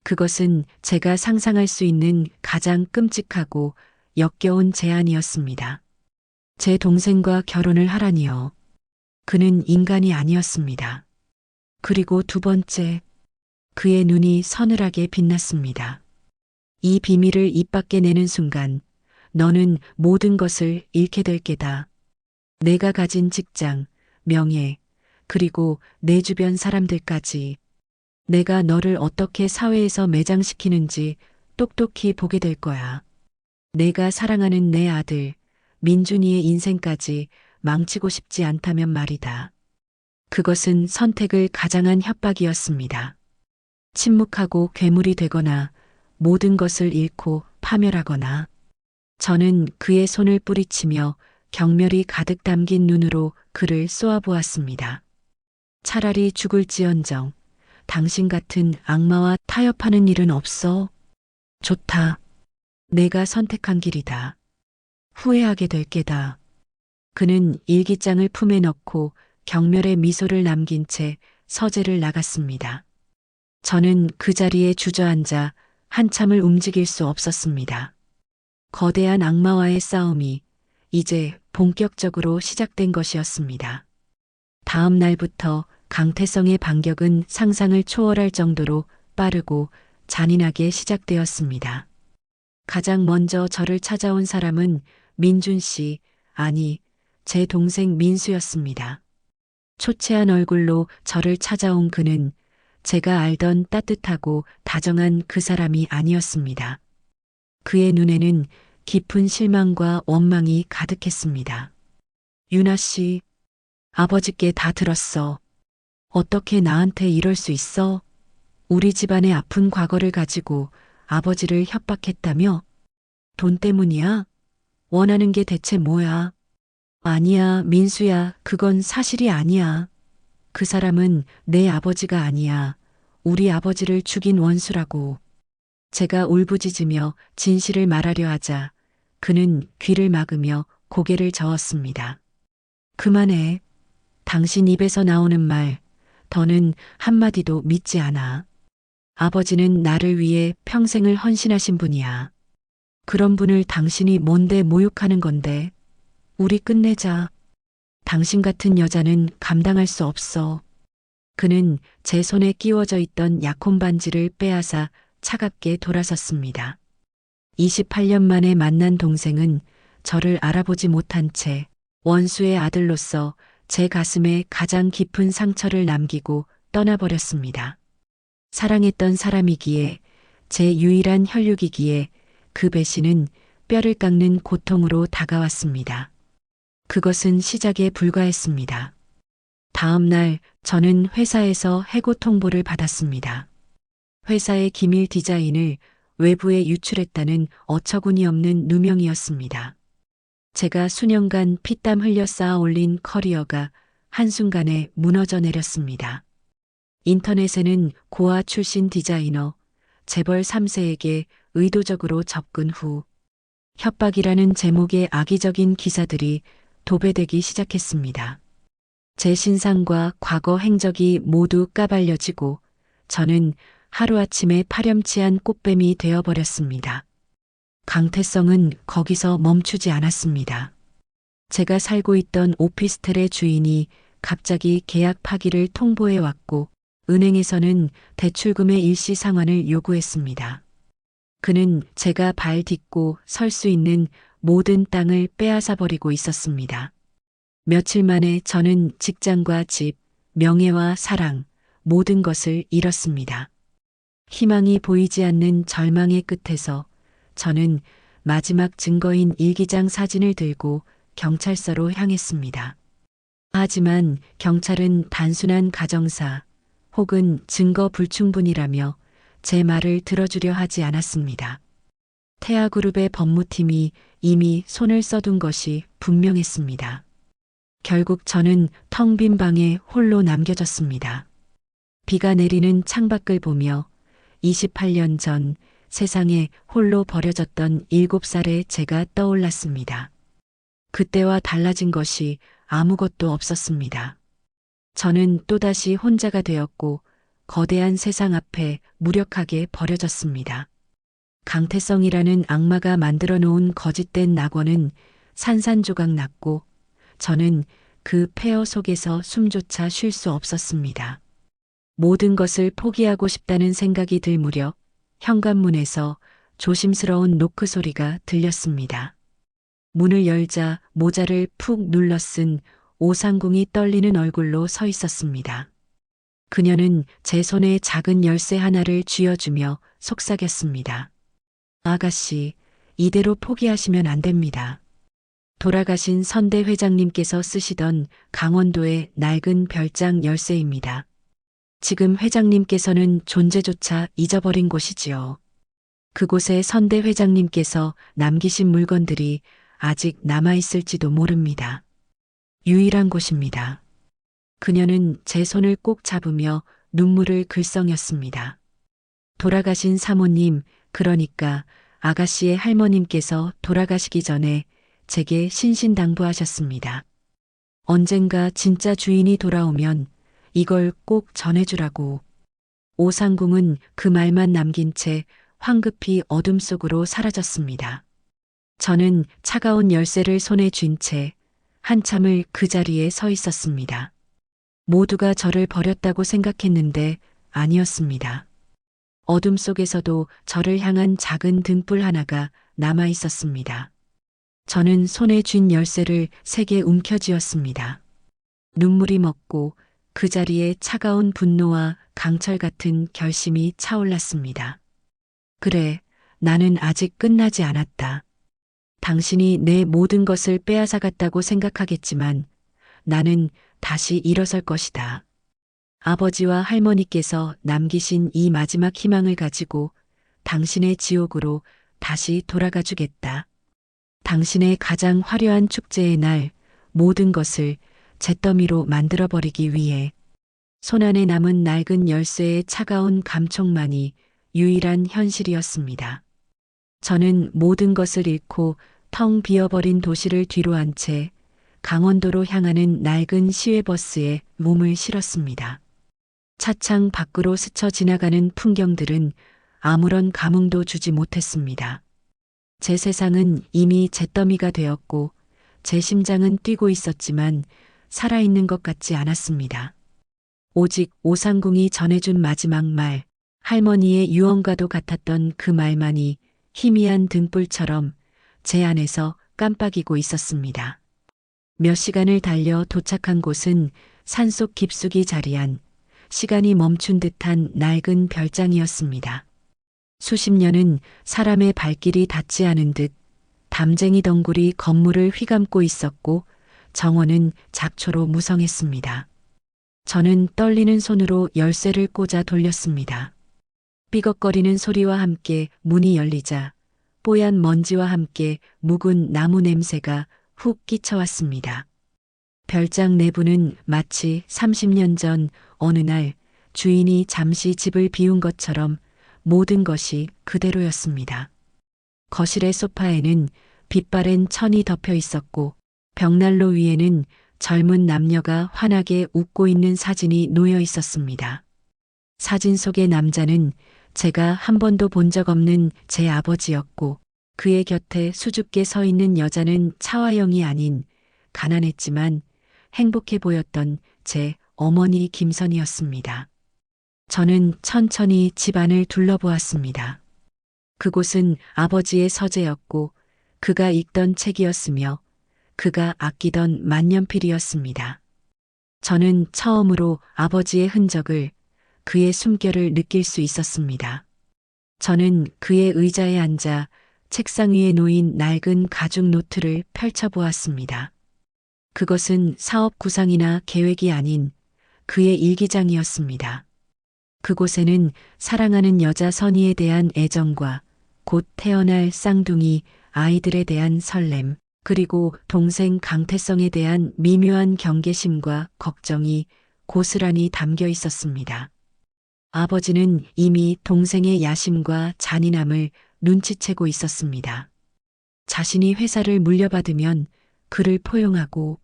그것은 제가 상상할 수 있는 가장 끔찍하고 역겨운 제안이었습니다. 제 동생과 결혼을 하라니요. 그는 인간이 아니었습니다. 그리고 두 번째, 그의 눈이 서늘하게 빛났습니다. 이 비밀을 입 밖에 내는 순간 너는 모든 것을 잃게 될 게다. 내가 가진 직장, 명예, 그리고 내 주변 사람들까지. 내가 너를 어떻게 사회에서 매장시키는지 똑똑히 보게 될 거야. 내가 사랑하는 내 아들, 민준이의 인생까지 망치고 싶지 않다면 말이다. 그것은 선택을 가장한 협박이었습니다. 침묵하고 괴물이 되거나 모든 것을 잃고 파멸하거나. 저는 그의 손을 뿌리치며 경멸이 가득 담긴 눈으로 그를 쏘아보았습니다. 차라리 죽을지언정 당신 같은 악마와 타협하는 일은 없어. 좋다. 내가 선택한 길이다. 후회하게 될 게다. 그는 일기장을 품에 넣고 경멸의 미소를 남긴 채 서재를 나갔습니다. 저는 그 자리에 주저앉아 한참을 움직일 수 없었습니다. 거대한 악마와의 싸움이 이제 본격적으로 시작된 것이었습니다. 다음 날부터 강태성의 반격은 상상을 초월할 정도로 빠르고 잔인하게 시작되었습니다. 가장 먼저 저를 찾아온 사람은 민준 씨, 아니, 제 동생 민수였습니다. 초췌한 얼굴로 저를 찾아온 그는 제가 알던 따뜻하고 다정한 그 사람이 아니었습니다. 그의 눈에는 깊은 실망과 원망이 가득했습니다. 유나 씨, 아버지께 다 들었어. 어떻게 나한테 이럴 수 있어? 우리 집안의 아픈 과거를 가지고 아버지를 협박했다며? 돈 때문이야? 원하는 게 대체 뭐야? 아니야, 민수야, 그건 사실이 아니야. 그 사람은 내 아버지가 아니야. 우리 아버지를 죽인 원수라고. 제가 울부짖으며 진실을 말하려 하자 그는 귀를 막으며 고개를 저었습니다. 그만해. 당신 입에서 나오는 말, 더는 한마디도 믿지 않아. 아버지는 나를 위해 평생을 헌신하신 분이야. 그런 분을 당신이 뭔데 모욕하는 건데. 우리 끝내자. 당신 같은 여자는 감당할 수 없어. 그는 제 손에 끼워져 있던 약혼 반지를 빼앗아 차갑게 돌아섰습니다. 28년 만에 만난 동생은 저를 알아보지 못한 채 원수의 아들로서 제 가슴에 가장 깊은 상처를 남기고 떠나버렸습니다. 사랑했던 사람이기에, 제 유일한 혈육이기에 그 배신은 뼈를 깎는 고통으로 다가왔습니다. 그것은 시작에 불과했습니다. 다음 날 저는 회사에서 해고 통보를 받았습니다. 회사의 기밀 디자인을 외부에 유출했다는 어처구니 없는 누명이었습니다. 제가 수년간 피땀 흘려 쌓아 올린 커리어가 한순간에 무너져 내렸습니다. 인터넷에는 고아 출신 디자이너 재벌 3세에게 의도적으로 접근 후 협박이라는 제목의 악의적인 기사들이 도배되기 시작했습니다. 제 신상과 과거 행적이 모두 까발려지고 저는 하루아침에 파렴치한 꽃뱀이 되어버렸습니다. 강태성은 거기서 멈추지 않았습니다. 제가 살고 있던 오피스텔의 주인이 갑자기 계약 파기를 통보해 왔고 은행에서는 대출금의 일시 상환을 요구했습니다. 그는 제가 발 딛고 설 수 있는 모든 땅을 빼앗아 버리고 있었습니다. 며칠 만에 저는 직장과 집, 명예와 사랑, 모든 것을 잃었습니다. 희망이 보이지 않는 절망의 끝에서 저는 마지막 증거인 일기장 사진을 들고 경찰서로 향했습니다. 하지만 경찰은 단순한 가정사 혹은 증거 불충분이라며 제 말을 들어주려 하지 않았습니다. 태아그룹의 법무팀이 이미 손을 써둔 것이 분명했습니다. 결국 저는 텅 빈 방에 홀로 남겨졌습니다. 비가 내리는 창밖을 보며 28년 전 세상에 홀로 버려졌던 7살의 제가 떠올랐습니다. 그때와 달라진 것이 아무것도 없었습니다. 저는 또다시 혼자가 되었고 거대한 세상 앞에 무력하게 버려졌습니다. 강태성이라는 악마가 만들어 놓은 거짓된 낙원은 산산조각 났고 저는 그 폐허 속에서 숨조차 쉴 수 없었습니다. 모든 것을 포기하고 싶다는 생각이 들 무렵 현관문에서 조심스러운 노크 소리가 들렸습니다. 문을 열자 모자를 푹 눌러 쓴 오상궁이 떨리는 얼굴로 서 있었습니다. 그녀는 제 손에 작은 열쇠 하나를 쥐어주며 속삭였습니다. 아가씨, 이대로 포기하시면 안 됩니다. 돌아가신 선대 회장님께서 쓰시던 강원도의 낡은 별장 열쇠입니다. 지금 회장님께서는 존재조차 잊어버린 곳이지요. 그곳에 선대 회장님께서 남기신 물건들이 아직 남아있을지도 모릅니다. 유일한 곳입니다. 그녀는 제 손을 꼭 잡으며 눈물을 글썽였습니다. 돌아가신 사모님, 그러니까 아가씨의 할머님께서 돌아가시기 전에 제게 신신당부하셨습니다. 언젠가 진짜 주인이 돌아오면 이걸 꼭 전해주라고. 오상궁은 그 말만 남긴 채 황급히 어둠 속으로 사라졌습니다. 저는 차가운 열쇠를 손에 쥔 채 한참을 그 자리에 서 있었습니다. 모두가 저를 버렸다고 생각했는데 아니었습니다. 어둠 속에서도 저를 향한 작은 등불 하나가 남아 있었습니다. 저는 손에 쥔 열쇠를 세게 움켜쥐었습니다. 눈물이 멎고 그 자리에 차가운 분노와 강철 같은 결심이 차올랐습니다. 그래, 나는 아직 끝나지 않았다. 당신이 내 모든 것을 빼앗아갔다고 생각하겠지만 나는 다시 일어설 것이다. 아버지와 할머니께서 남기신 이 마지막 희망을 가지고 당신의 지옥으로 다시 돌아가 주겠다. 당신의 가장 화려한 축제의 날 모든 것을 잿더미로 만들어버리기 위해 손안에 남은 낡은 열쇠의 차가운 감촉만이 유일한 현실이었습니다. 저는 모든 것을 잃고 텅 비어버린 도시를 뒤로 한 채 강원도로 향하는 낡은 시외버스에 몸을 실었습니다. 차창 밖으로 스쳐 지나가는 풍경들은 아무런 감흥도 주지 못했습니다. 제 세상은 이미 잿더미가 되었고 제 심장은 뛰고 있었지만 살아있는 것 같지 않았습니다. 오직 오상궁이 전해준 마지막 말, 할머니의 유언과도 같았던 그 말만이 희미한 등불처럼 제 안에서 깜빡이고 있었습니다. 몇 시간을 달려 도착한 곳은 산속 깊숙이 자리한 시간이 멈춘 듯한 낡은 별장이었습니다. 수십 년은 사람의 발길이 닿지 않은 듯 담쟁이 덩굴이 건물을 휘감고 있었고 정원은 잡초로 무성했습니다. 저는 떨리는 손으로 열쇠를 꽂아 돌렸습니다. 삐걱거리는 소리와 함께 문이 열리자 뽀얀 먼지와 함께 묵은 나무 냄새가 훅 끼쳐왔습니다. 별장 내부는 마치 30년 전 어느 날 주인이 잠시 집을 비운 것처럼 모든 것이 그대로였습니다. 거실의 소파에는 빛바랜 천이 덮여 있었고 벽난로 위에는 젊은 남녀가 환하게 웃고 있는 사진이 놓여 있었습니다. 사진 속의 남자는 제가 한 번도 본 적 없는 제 아버지였고 그의 곁에 수줍게 서 있는 여자는 차화영이 아닌 가난했지만 행복해 보였던 제 어머니 김선이었습니다. 저는 천천히 집안을 둘러보았습니다. 그곳은 아버지의 서재였고 그가 읽던 책이었으며 그가 아끼던 만년필이었습니다. 저는 처음으로 아버지의 흔적을, 그의 숨결을 느낄 수 있었습니다. 저는 그의 의자에 앉아 책상 위에 놓인 낡은 가죽 노트를 펼쳐보았습니다. 그것은 사업 구상이나 계획이 아닌 그의 일기장이었습니다. 그곳에는 사랑하는 여자 선희에 대한 애정과 곧 태어날 쌍둥이 아이들에 대한 설렘, 그리고 동생 강태성에 대한 미묘한 경계심과 걱정이 고스란히 담겨 있었습니다. 아버지는 이미 동생의 야심과 잔인함을 눈치채고 있었습니다. 자신이 회사를 물려받으면 그를 포용하고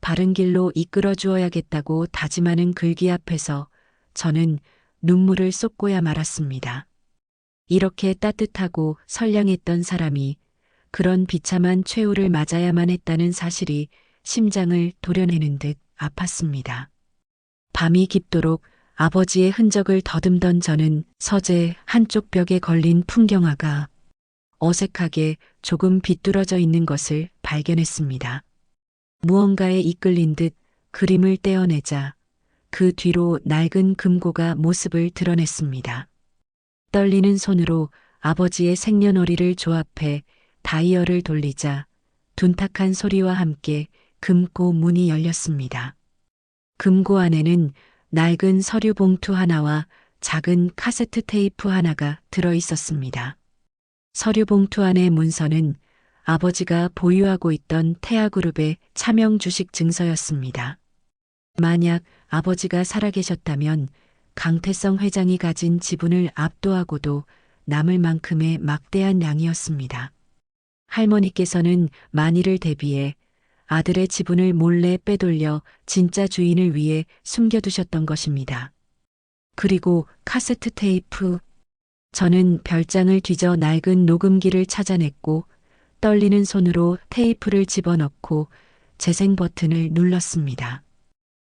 바른 길로 이끌어 주어야겠다고 다짐하는 글귀 앞에서 저는 눈물을 쏟고야 말았습니다. 이렇게 따뜻하고 선량했던 사람이 그런 비참한 최후를 맞아야만 했다는 사실이 심장을 도려내는 듯 아팠습니다. 밤이 깊도록 아버지의 흔적을 더듬던 저는 서재 한쪽 벽에 걸린 풍경화가 어색하게 조금 비뚤어져 있는 것을 발견했습니다. 무언가에 이끌린 듯 그림을 떼어내자 그 뒤로 낡은 금고가 모습을 드러냈습니다. 떨리는 손으로 아버지의 생년월일을 조합해 다이얼을 돌리자 둔탁한 소리와 함께 금고 문이 열렸습니다. 금고 안에는 낡은 서류 봉투 하나와 작은 카세트 테이프 하나가 들어 있었습니다. 서류 봉투 안의 문서는 아버지가 보유하고 있던 태아그룹의 차명 주식 증서였습니다. 만약 아버지가 살아계셨다면 강태성 회장이 가진 지분을 압도하고도 남을 만큼의 막대한 양이었습니다. 할머니께서는 만일을 대비해 아들의 지분을 몰래 빼돌려 진짜 주인을 위해 숨겨두셨던 것입니다. 그리고 카세트 테이프. 저는 별장을 뒤져 낡은 녹음기를 찾아냈고 떨리는 손으로 테이프를 집어넣고 재생 버튼을 눌렀습니다.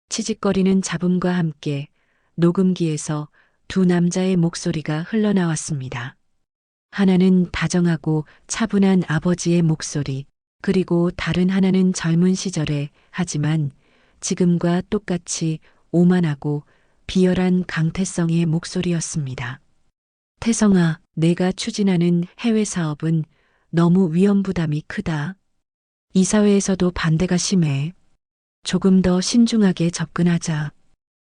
치직거리는 잡음과 함께 녹음기에서 두 남자의 목소리가 흘러나왔습니다. 하나는 다정하고 차분한 아버지의 목소리, 그리고 다른 하나는 젊은 시절에 하지만 지금과 똑같이 오만하고 비열한 강태성의 목소리였습니다. 태성아, 내가 추진하는 해외 사업은 너무 위험 부담이 크다. 이사회에서도 반대가 심해. 조금 더 신중하게 접근하자.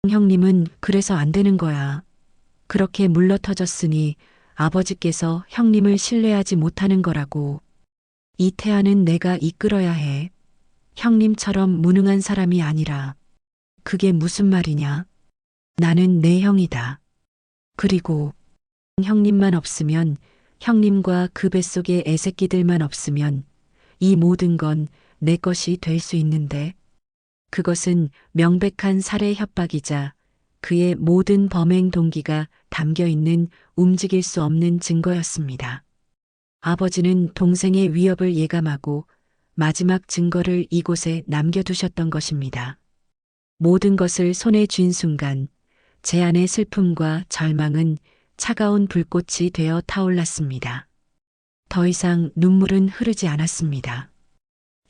형님은 그래서 안 되는 거야. 그렇게 물러터졌으니 아버지께서 형님을 신뢰하지 못하는 거라고. 이 태아는 내가 이끌어야 해. 형님처럼 무능한 사람이 아니라. 그게 무슨 말이냐? 나는 내 형이다. 그리고 형님만 없으면, 형님과 그 뱃속의 애새끼들만 없으면 이 모든 건 내 것이 될 수 있는데 그것은 명백한 살해 협박이자 그의 모든 범행 동기가 담겨 있는 움직일 수 없는 증거였습니다. 아버지는 동생의 위협을 예감하고 마지막 증거를 이곳에 남겨두셨던 것입니다. 모든 것을 손에 쥔 순간 제 안의 슬픔과 절망은 차가운 불꽃이 되어 타올랐습니다. 더 이상 눈물은 흐르지 않았습니다.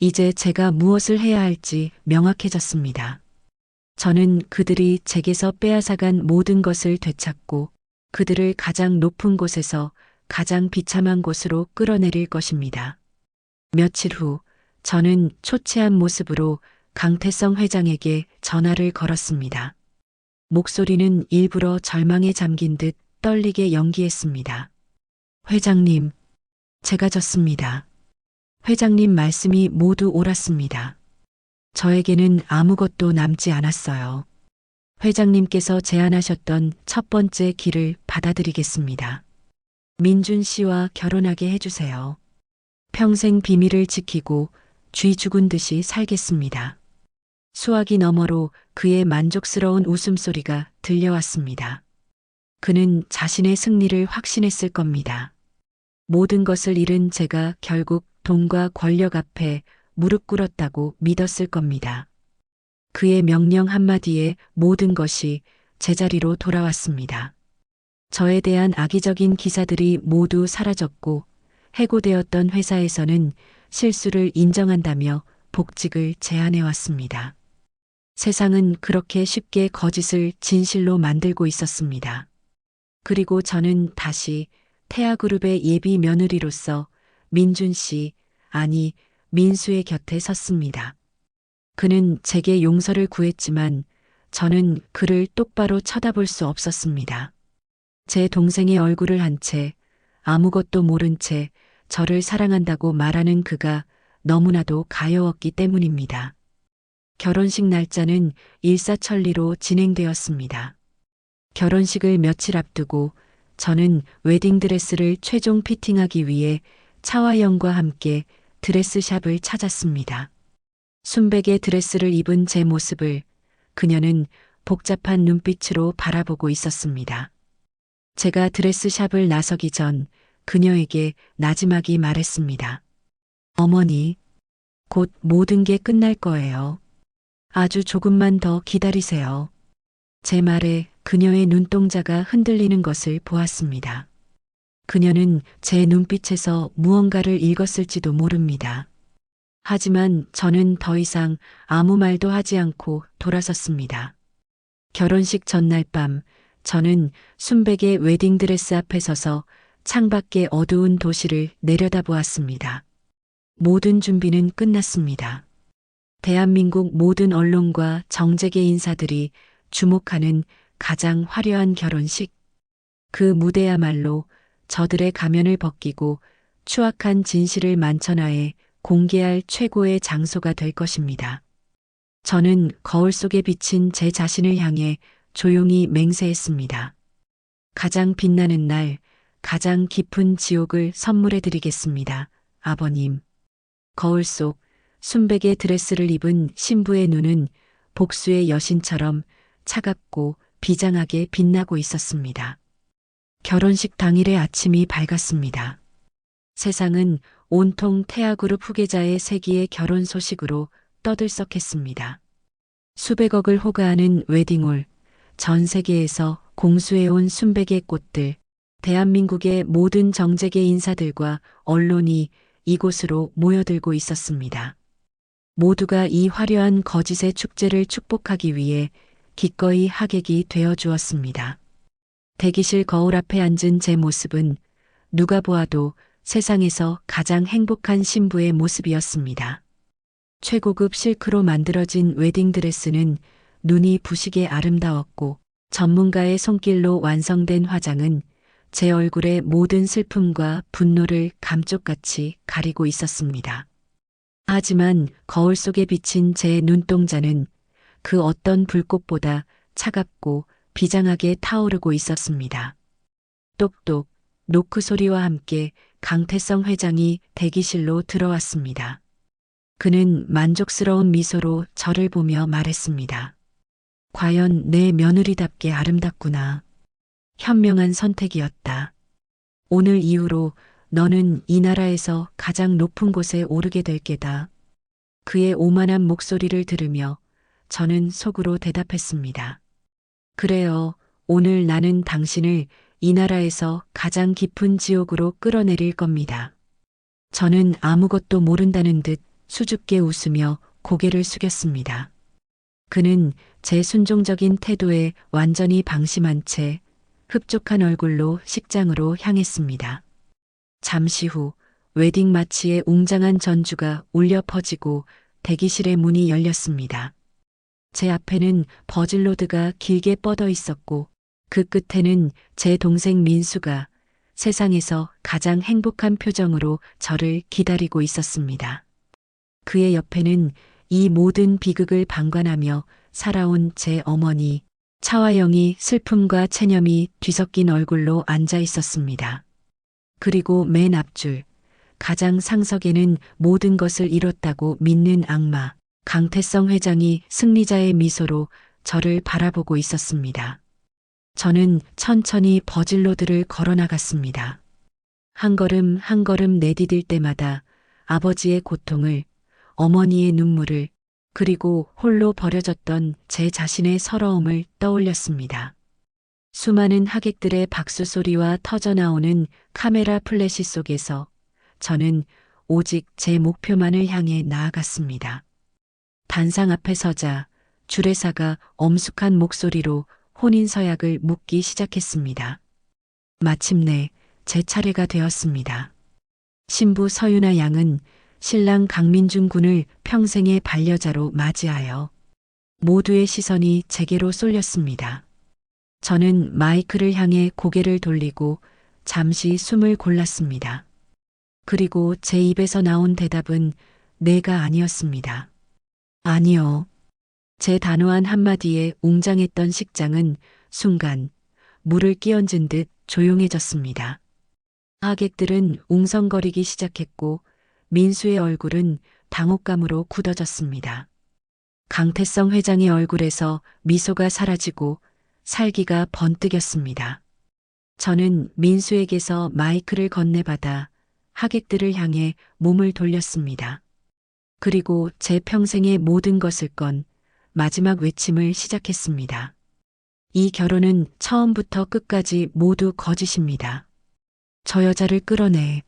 이제 제가 무엇을 해야 할지 명확해졌습니다. 저는 그들이 제게서 빼앗아간 모든 것을 되찾고 그들을 가장 높은 곳에서 가장 비참한 곳으로 끌어내릴 것입니다. 며칠 후 저는 초췌한 모습으로 강태성 회장에게 전화를 걸었습니다. 목소리는 일부러 절망에 잠긴 듯 떨리게 연기했습니다. 회장님, 제가 졌습니다. 회장님 말씀이 모두 옳았습니다. 저에게는 아무것도 남지 않았어요. 회장님께서 제안하셨던 첫 번째 길을 받아들이겠습니다. 민준 씨와 결혼하게 해주세요. 평생 비밀을 지키고 쥐 죽은 듯이 살겠습니다. 수화기 너머로 그의 만족스러운 웃음소리가 들려왔습니다. 그는 자신의 승리를 확신했을 겁니다. 모든 것을 잃은 제가 결국 돈과 권력 앞에 무릎 꿇었다고 믿었을 겁니다. 그의 명령 한마디에 모든 것이 제자리로 돌아왔습니다. 저에 대한 악의적인 기사들이 모두 사라졌고 해고되었던 회사에서는 실수를 인정한다며 복직을 제안해왔습니다. 세상은 그렇게 쉽게 거짓을 진실로 만들고 있었습니다. 그리고 저는 다시 태아그룹의 예비 며느리로서 민준 씨, 아니 민수의 곁에 섰습니다. 그는 제게 용서를 구했지만 저는 그를 똑바로 쳐다볼 수 없었습니다. 제 동생의 얼굴을 한 채 아무것도 모른 채 저를 사랑한다고 말하는 그가 너무나도 가여웠기 때문입니다. 결혼식 날짜는 일사천리로 진행되었습니다. 결혼식을 며칠 앞두고 저는 웨딩드레스를 최종 피팅하기 위해 차화영과 함께 드레스샵을 찾았습니다. 순백의 드레스를 입은 제 모습을 그녀는 복잡한 눈빛으로 바라보고 있었습니다. 제가 드레스샵을 나서기 전 그녀에게 나지막이 말했습니다. 어머니, 곧 모든 게 끝날 거예요. 아주 조금만 더 기다리세요. 제 말에 그녀의 눈동자가 흔들리는 것을 보았습니다. 그녀는 제 눈빛에서 무언가를 읽었을지도 모릅니다. 하지만 저는 더 이상 아무 말도 하지 않고 돌아섰습니다. 결혼식 전날 밤 저는 순백의 웨딩드레스 앞에 서서 창밖의 어두운 도시를 내려다보았습니다. 모든 준비는 끝났습니다. 대한민국 모든 언론과 정재계 인사들이 주목하는 가장 화려한 결혼식. 그 무대야말로 저들의 가면을 벗기고 추악한 진실을 만천하에 공개할 최고의 장소가 될 것입니다. 저는 거울 속에 비친 제 자신을 향해 조용히 맹세했습니다. 가장 빛나는 날, 가장 깊은 지옥을 선물해 드리겠습니다. 아버님. 거울 속 순백의 드레스를 입은 신부의 눈은 복수의 여신처럼 차갑고 비장하게 빛나고 있었습니다. 결혼식 당일의 아침이 밝았습니다. 세상은 온통 태아그룹 후계자의 세기의 결혼 소식으로 떠들썩했습니다. 수백억을 호가하는 웨딩홀, 전 세계에서 공수해온 순백의 꽃들, 대한민국의 모든 정재계 인사들과 언론이 이곳으로 모여들고 있었습니다. 모두가 이 화려한 거짓의 축제를 축복하기 위해 기꺼이 하객이 되어 주었습니다. 대기실 거울 앞에 앉은 제 모습은 누가 보아도 세상에서 가장 행복한 신부의 모습이었습니다. 최고급 실크로 만들어진 웨딩드레스는 눈이 부시게 아름다웠고 전문가의 손길로 완성된 화장은 제 얼굴의 모든 슬픔과 분노를 감쪽같이 가리고 있었습니다. 하지만 거울 속에 비친 제 눈동자는 그 어떤 불꽃보다 차갑고 비장하게 타오르고 있었습니다. 똑똑, 노크 소리와 함께 강태성 회장이 대기실로 들어왔습니다. 그는 만족스러운 미소로 저를 보며 말했습니다. 과연 내 며느리답게 아름답구나. 현명한 선택이었다. 오늘 이후로 너는 이 나라에서 가장 높은 곳에 오르게 될 게다. 그의 오만한 목소리를 들으며 저는 속으로 대답했습니다. 그래요. 오늘 나는 당신을 이 나라에서 가장 깊은 지옥으로 끌어내릴 겁니다. 저는 아무것도 모른다는 듯 수줍게 웃으며 고개를 숙였습니다. 그는 제 순종적인 태도에 완전히 방심한 채 흡족한 얼굴로 식장으로 향했습니다. 잠시 후 웨딩 마치의 웅장한 전주가 울려 퍼지고 대기실의 문이 열렸습니다. 제 앞에는 버질로드가 길게 뻗어 있었고 그 끝에는 제 동생 민수가 세상에서 가장 행복한 표정으로 저를 기다리고 있었습니다. 그의 옆에는 이 모든 비극을 방관하며 살아온 제 어머니 차화영이 슬픔과 체념이 뒤섞인 얼굴로 앉아 있었습니다. 그리고 맨 앞줄 가장 상석에는 모든 것을 이뤘다고 믿는 악마 강태성 회장이 승리자의 미소로 저를 바라보고 있었습니다. 저는 천천히 버질로드를 걸어 나갔습니다. 한 걸음 한 걸음 내디딜 때마다 아버지의 고통을, 어머니의 눈물을, 그리고 홀로 버려졌던 제 자신의 서러움을 떠올렸습니다. 수많은 하객들의 박수 소리와 터져나오는 카메라 플래시 속에서 저는 오직 제 목표만을 향해 나아갔습니다. 단상 앞에 서자 주례사가 엄숙한 목소리로 혼인서약을 묻기 시작했습니다. 마침내 제 차례가 되었습니다. 신부 서윤아 양은 신랑 강민준 군을 평생의 반려자로 맞이하여 모두의 시선이 제게로 쏠렸습니다. 저는 마이크를 향해 고개를 돌리고 잠시 숨을 골랐습니다. 그리고 제 입에서 나온 대답은 네가 아니었습니다. 아니요. 제 단호한 한마디에 웅장했던 식장은 순간 물을 끼얹은 듯 조용해졌습니다. 하객들은 웅성거리기 시작했고 민수의 얼굴은 당혹감으로 굳어졌습니다. 강태성 회장의 얼굴에서 미소가 사라지고 살기가 번뜩였습니다. 저는 민수에게서 마이크를 건네받아 하객들을 향해 몸을 돌렸습니다. 그리고 제 평생의 모든 것을 건 마지막 외침을 시작했습니다. 이 결혼은 처음부터 끝까지 모두 거짓입니다. 저 여자를 끌어내.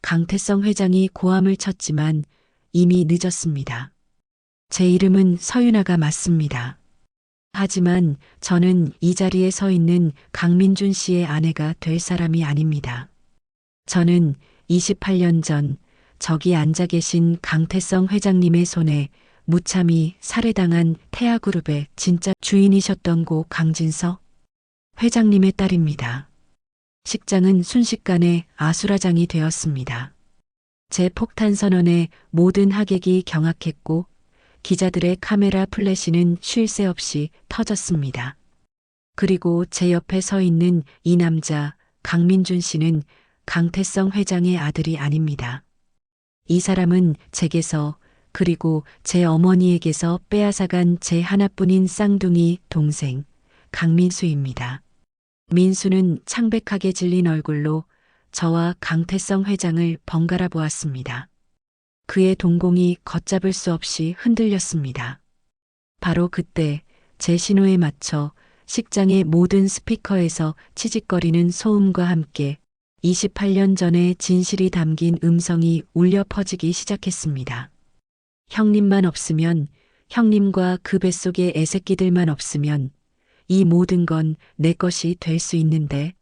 강태성 회장이 고함을 쳤지만 이미 늦었습니다. 제 이름은 서윤아가 맞습니다. 하지만 저는 이 자리에 서 있는 강민준 씨의 아내가 될 사람이 아닙니다. 저는 28년 전 저기 앉아 계신 강태성 회장님의 손에 무참히 살해당한 태아그룹의 진짜 주인이셨던 고 강진서 회장님의 딸입니다. 식장은 순식간에 아수라장이 되었습니다. 제 폭탄 선언에 모든 하객이 경악했고 기자들의 카메라 플래시는 쉴 새 없이 터졌습니다. 그리고 제 옆에 서 있는 이 남자 강민준 씨는 강태성 회장의 아들이 아닙니다. 이 사람은 제게서 그리고 제 어머니에게서 빼앗아간 제 하나뿐인 쌍둥이 동생 강민수입니다. 민수는 창백하게 질린 얼굴로 저와 강태성 회장을 번갈아 보았습니다. 그의 동공이 걷잡을 수 없이 흔들렸습니다. 바로 그때 제 신호에 맞춰 식장의 모든 스피커에서 치직거리는 소음과 함께 28년 전의 진실이 담긴 음성이 울려 퍼지기 시작했습니다. 형님만 없으면, 형님과 그 뱃속의 애새끼들만 없으면 이 모든 건 내 것이 될 수 있는데.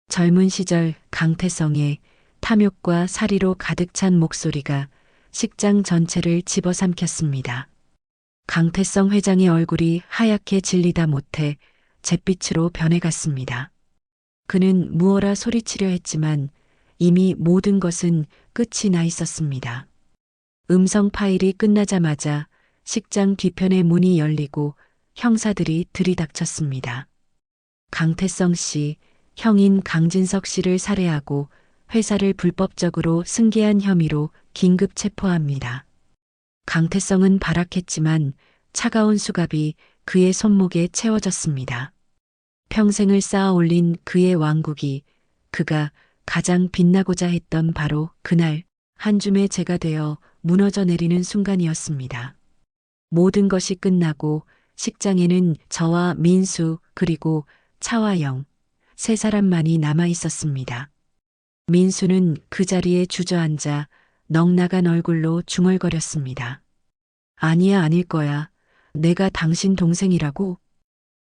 젊은 시절 강태성의 탐욕과 사리로 가득 찬 목소리가 식장 전체를 집어삼켰습니다. 강태성 회장의 얼굴이 하얗게 질리다 못해 잿빛으로 변해갔습니다. 그는 무어라 소리치려 했지만 이미 모든 것은 끝이 나 있었습니다. 음성 파일이 끝나자마자 식장 뒤편의 문이 열리고 형사들이 들이닥쳤습니다. 강태성 씨, 형인 강진석 씨를 살해하고 회사를 불법적으로 승계한 혐의로 긴급 체포합니다. 강태성은 발악했지만 차가운 수갑이 그의 손목에 채워졌습니다. 평생을 쌓아 올린 그의 왕국이 그가 가장 빛나고자 했던 바로 그날 한 줌의 재가 되어 무너져 내리는 순간이었습니다. 모든 것이 끝나고 식장에는 저와 민수 그리고 차화영 세 사람만이 남아 있었습니다. 민수는 그 자리에 주저앉아 넉나간 얼굴로 중얼거렸습니다. 아니야, 아닐 거야. 내가 당신 동생이라고?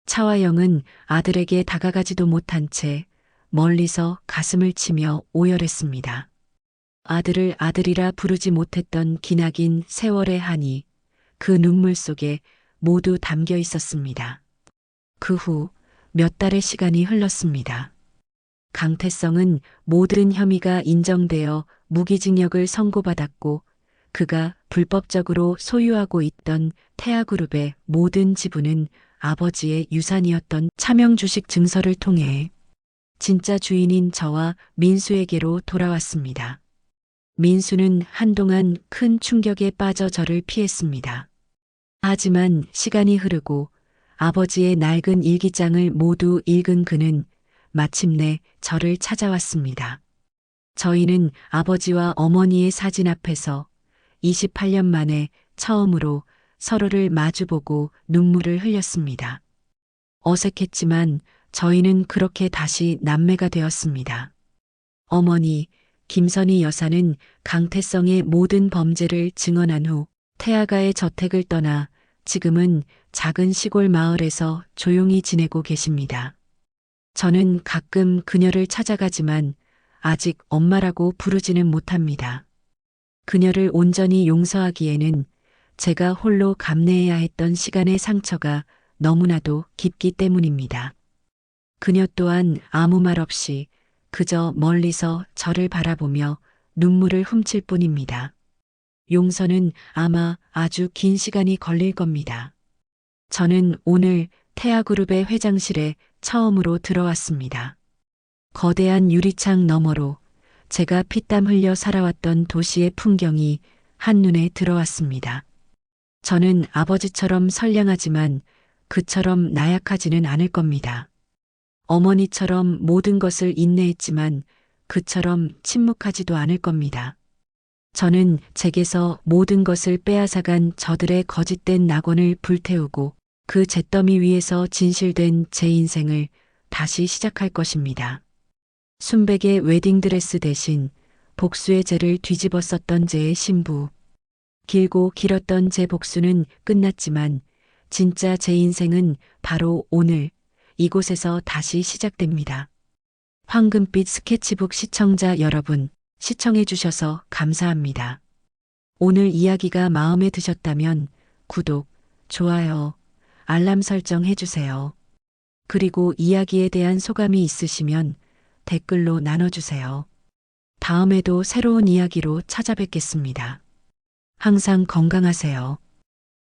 차화영은 아들에게 다가가지도 못한 채 멀리서 가슴을 치며 오열했습니다. 아들을 아들이라 부르지 못했던 기나긴 세월의 한이 그 눈물 속에 모두 담겨 있었습니다. 그 후 몇 달의 시간이 흘렀습니다. 강태성은 모든 혐의가 인정되어 무기징역을 선고받았고 그가 불법적으로 소유하고 있던 태아그룹의 모든 지분은 아버지의 유산이었던 차명주식 증서를 통해 진짜 주인인 저와 민수에게로 돌아왔습니다. 민수는 한동안 큰 충격에 빠져 저를 피했습니다. 하지만 시간이 흐르고 아버지의 낡은 일기장을 모두 읽은 그는 마침내 저를 찾아왔습니다. 저희는 아버지와 어머니의 사진 앞에서 28년 만에 처음으로 서로를 마주보고 눈물을 흘렸습니다. 어색했지만 저희는 그렇게 다시 남매가 되었습니다. 어머니, 김선희 여사는 강태성의 모든 범죄를 증언한 후 태아가의 저택을 떠나 지금은 작은 시골 마을에서 조용히 지내고 계십니다. 저는 가끔 그녀를 찾아가지만 아직 엄마라고 부르지는 못합니다. 그녀를 온전히 용서하기에는 제가 홀로 감내해야 했던 시간의 상처가 너무나도 깊기 때문입니다. 그녀 또한 아무 말 없이 그저 멀리서 저를 바라보며 눈물을 훔칠 뿐입니다. 용서는 아마 아주 긴 시간이 걸릴 겁니다. 저는 오늘 태아그룹의 회장실에 처음으로 들어왔습니다. 거대한 유리창 너머로 제가 피땀 흘려 살아왔던 도시의 풍경이 한눈에 들어왔습니다. 저는 아버지처럼 선량하지만 그처럼 나약하지는 않을 겁니다. 어머니처럼 모든 것을 인내했지만 그처럼 침묵하지도 않을 겁니다. 저는 제게서 모든 것을 빼앗아간 저들의 거짓된 낙원을 불태우고 그 잿더미 위에서 진실된 제 인생을 다시 시작할 것입니다. 순백의 웨딩드레스 대신 복수의 죄를 뒤집어 썼던 제의 신부. 길고 길었던 제 복수는 끝났지만 진짜 제 인생은 바로 오늘 이곳에서 다시 시작됩니다. 황금빛 스케치북 시청자 여러분, 시청해 주셔서 감사합니다. 오늘 이야기가 마음에 드셨다면 구독, 좋아요, 알람 설정 해주세요. 그리고 이야기에 대한 소감이 있으시면 댓글로 나눠주세요. 다음에도 새로운 이야기로 찾아뵙겠습니다. 항상 건강하세요.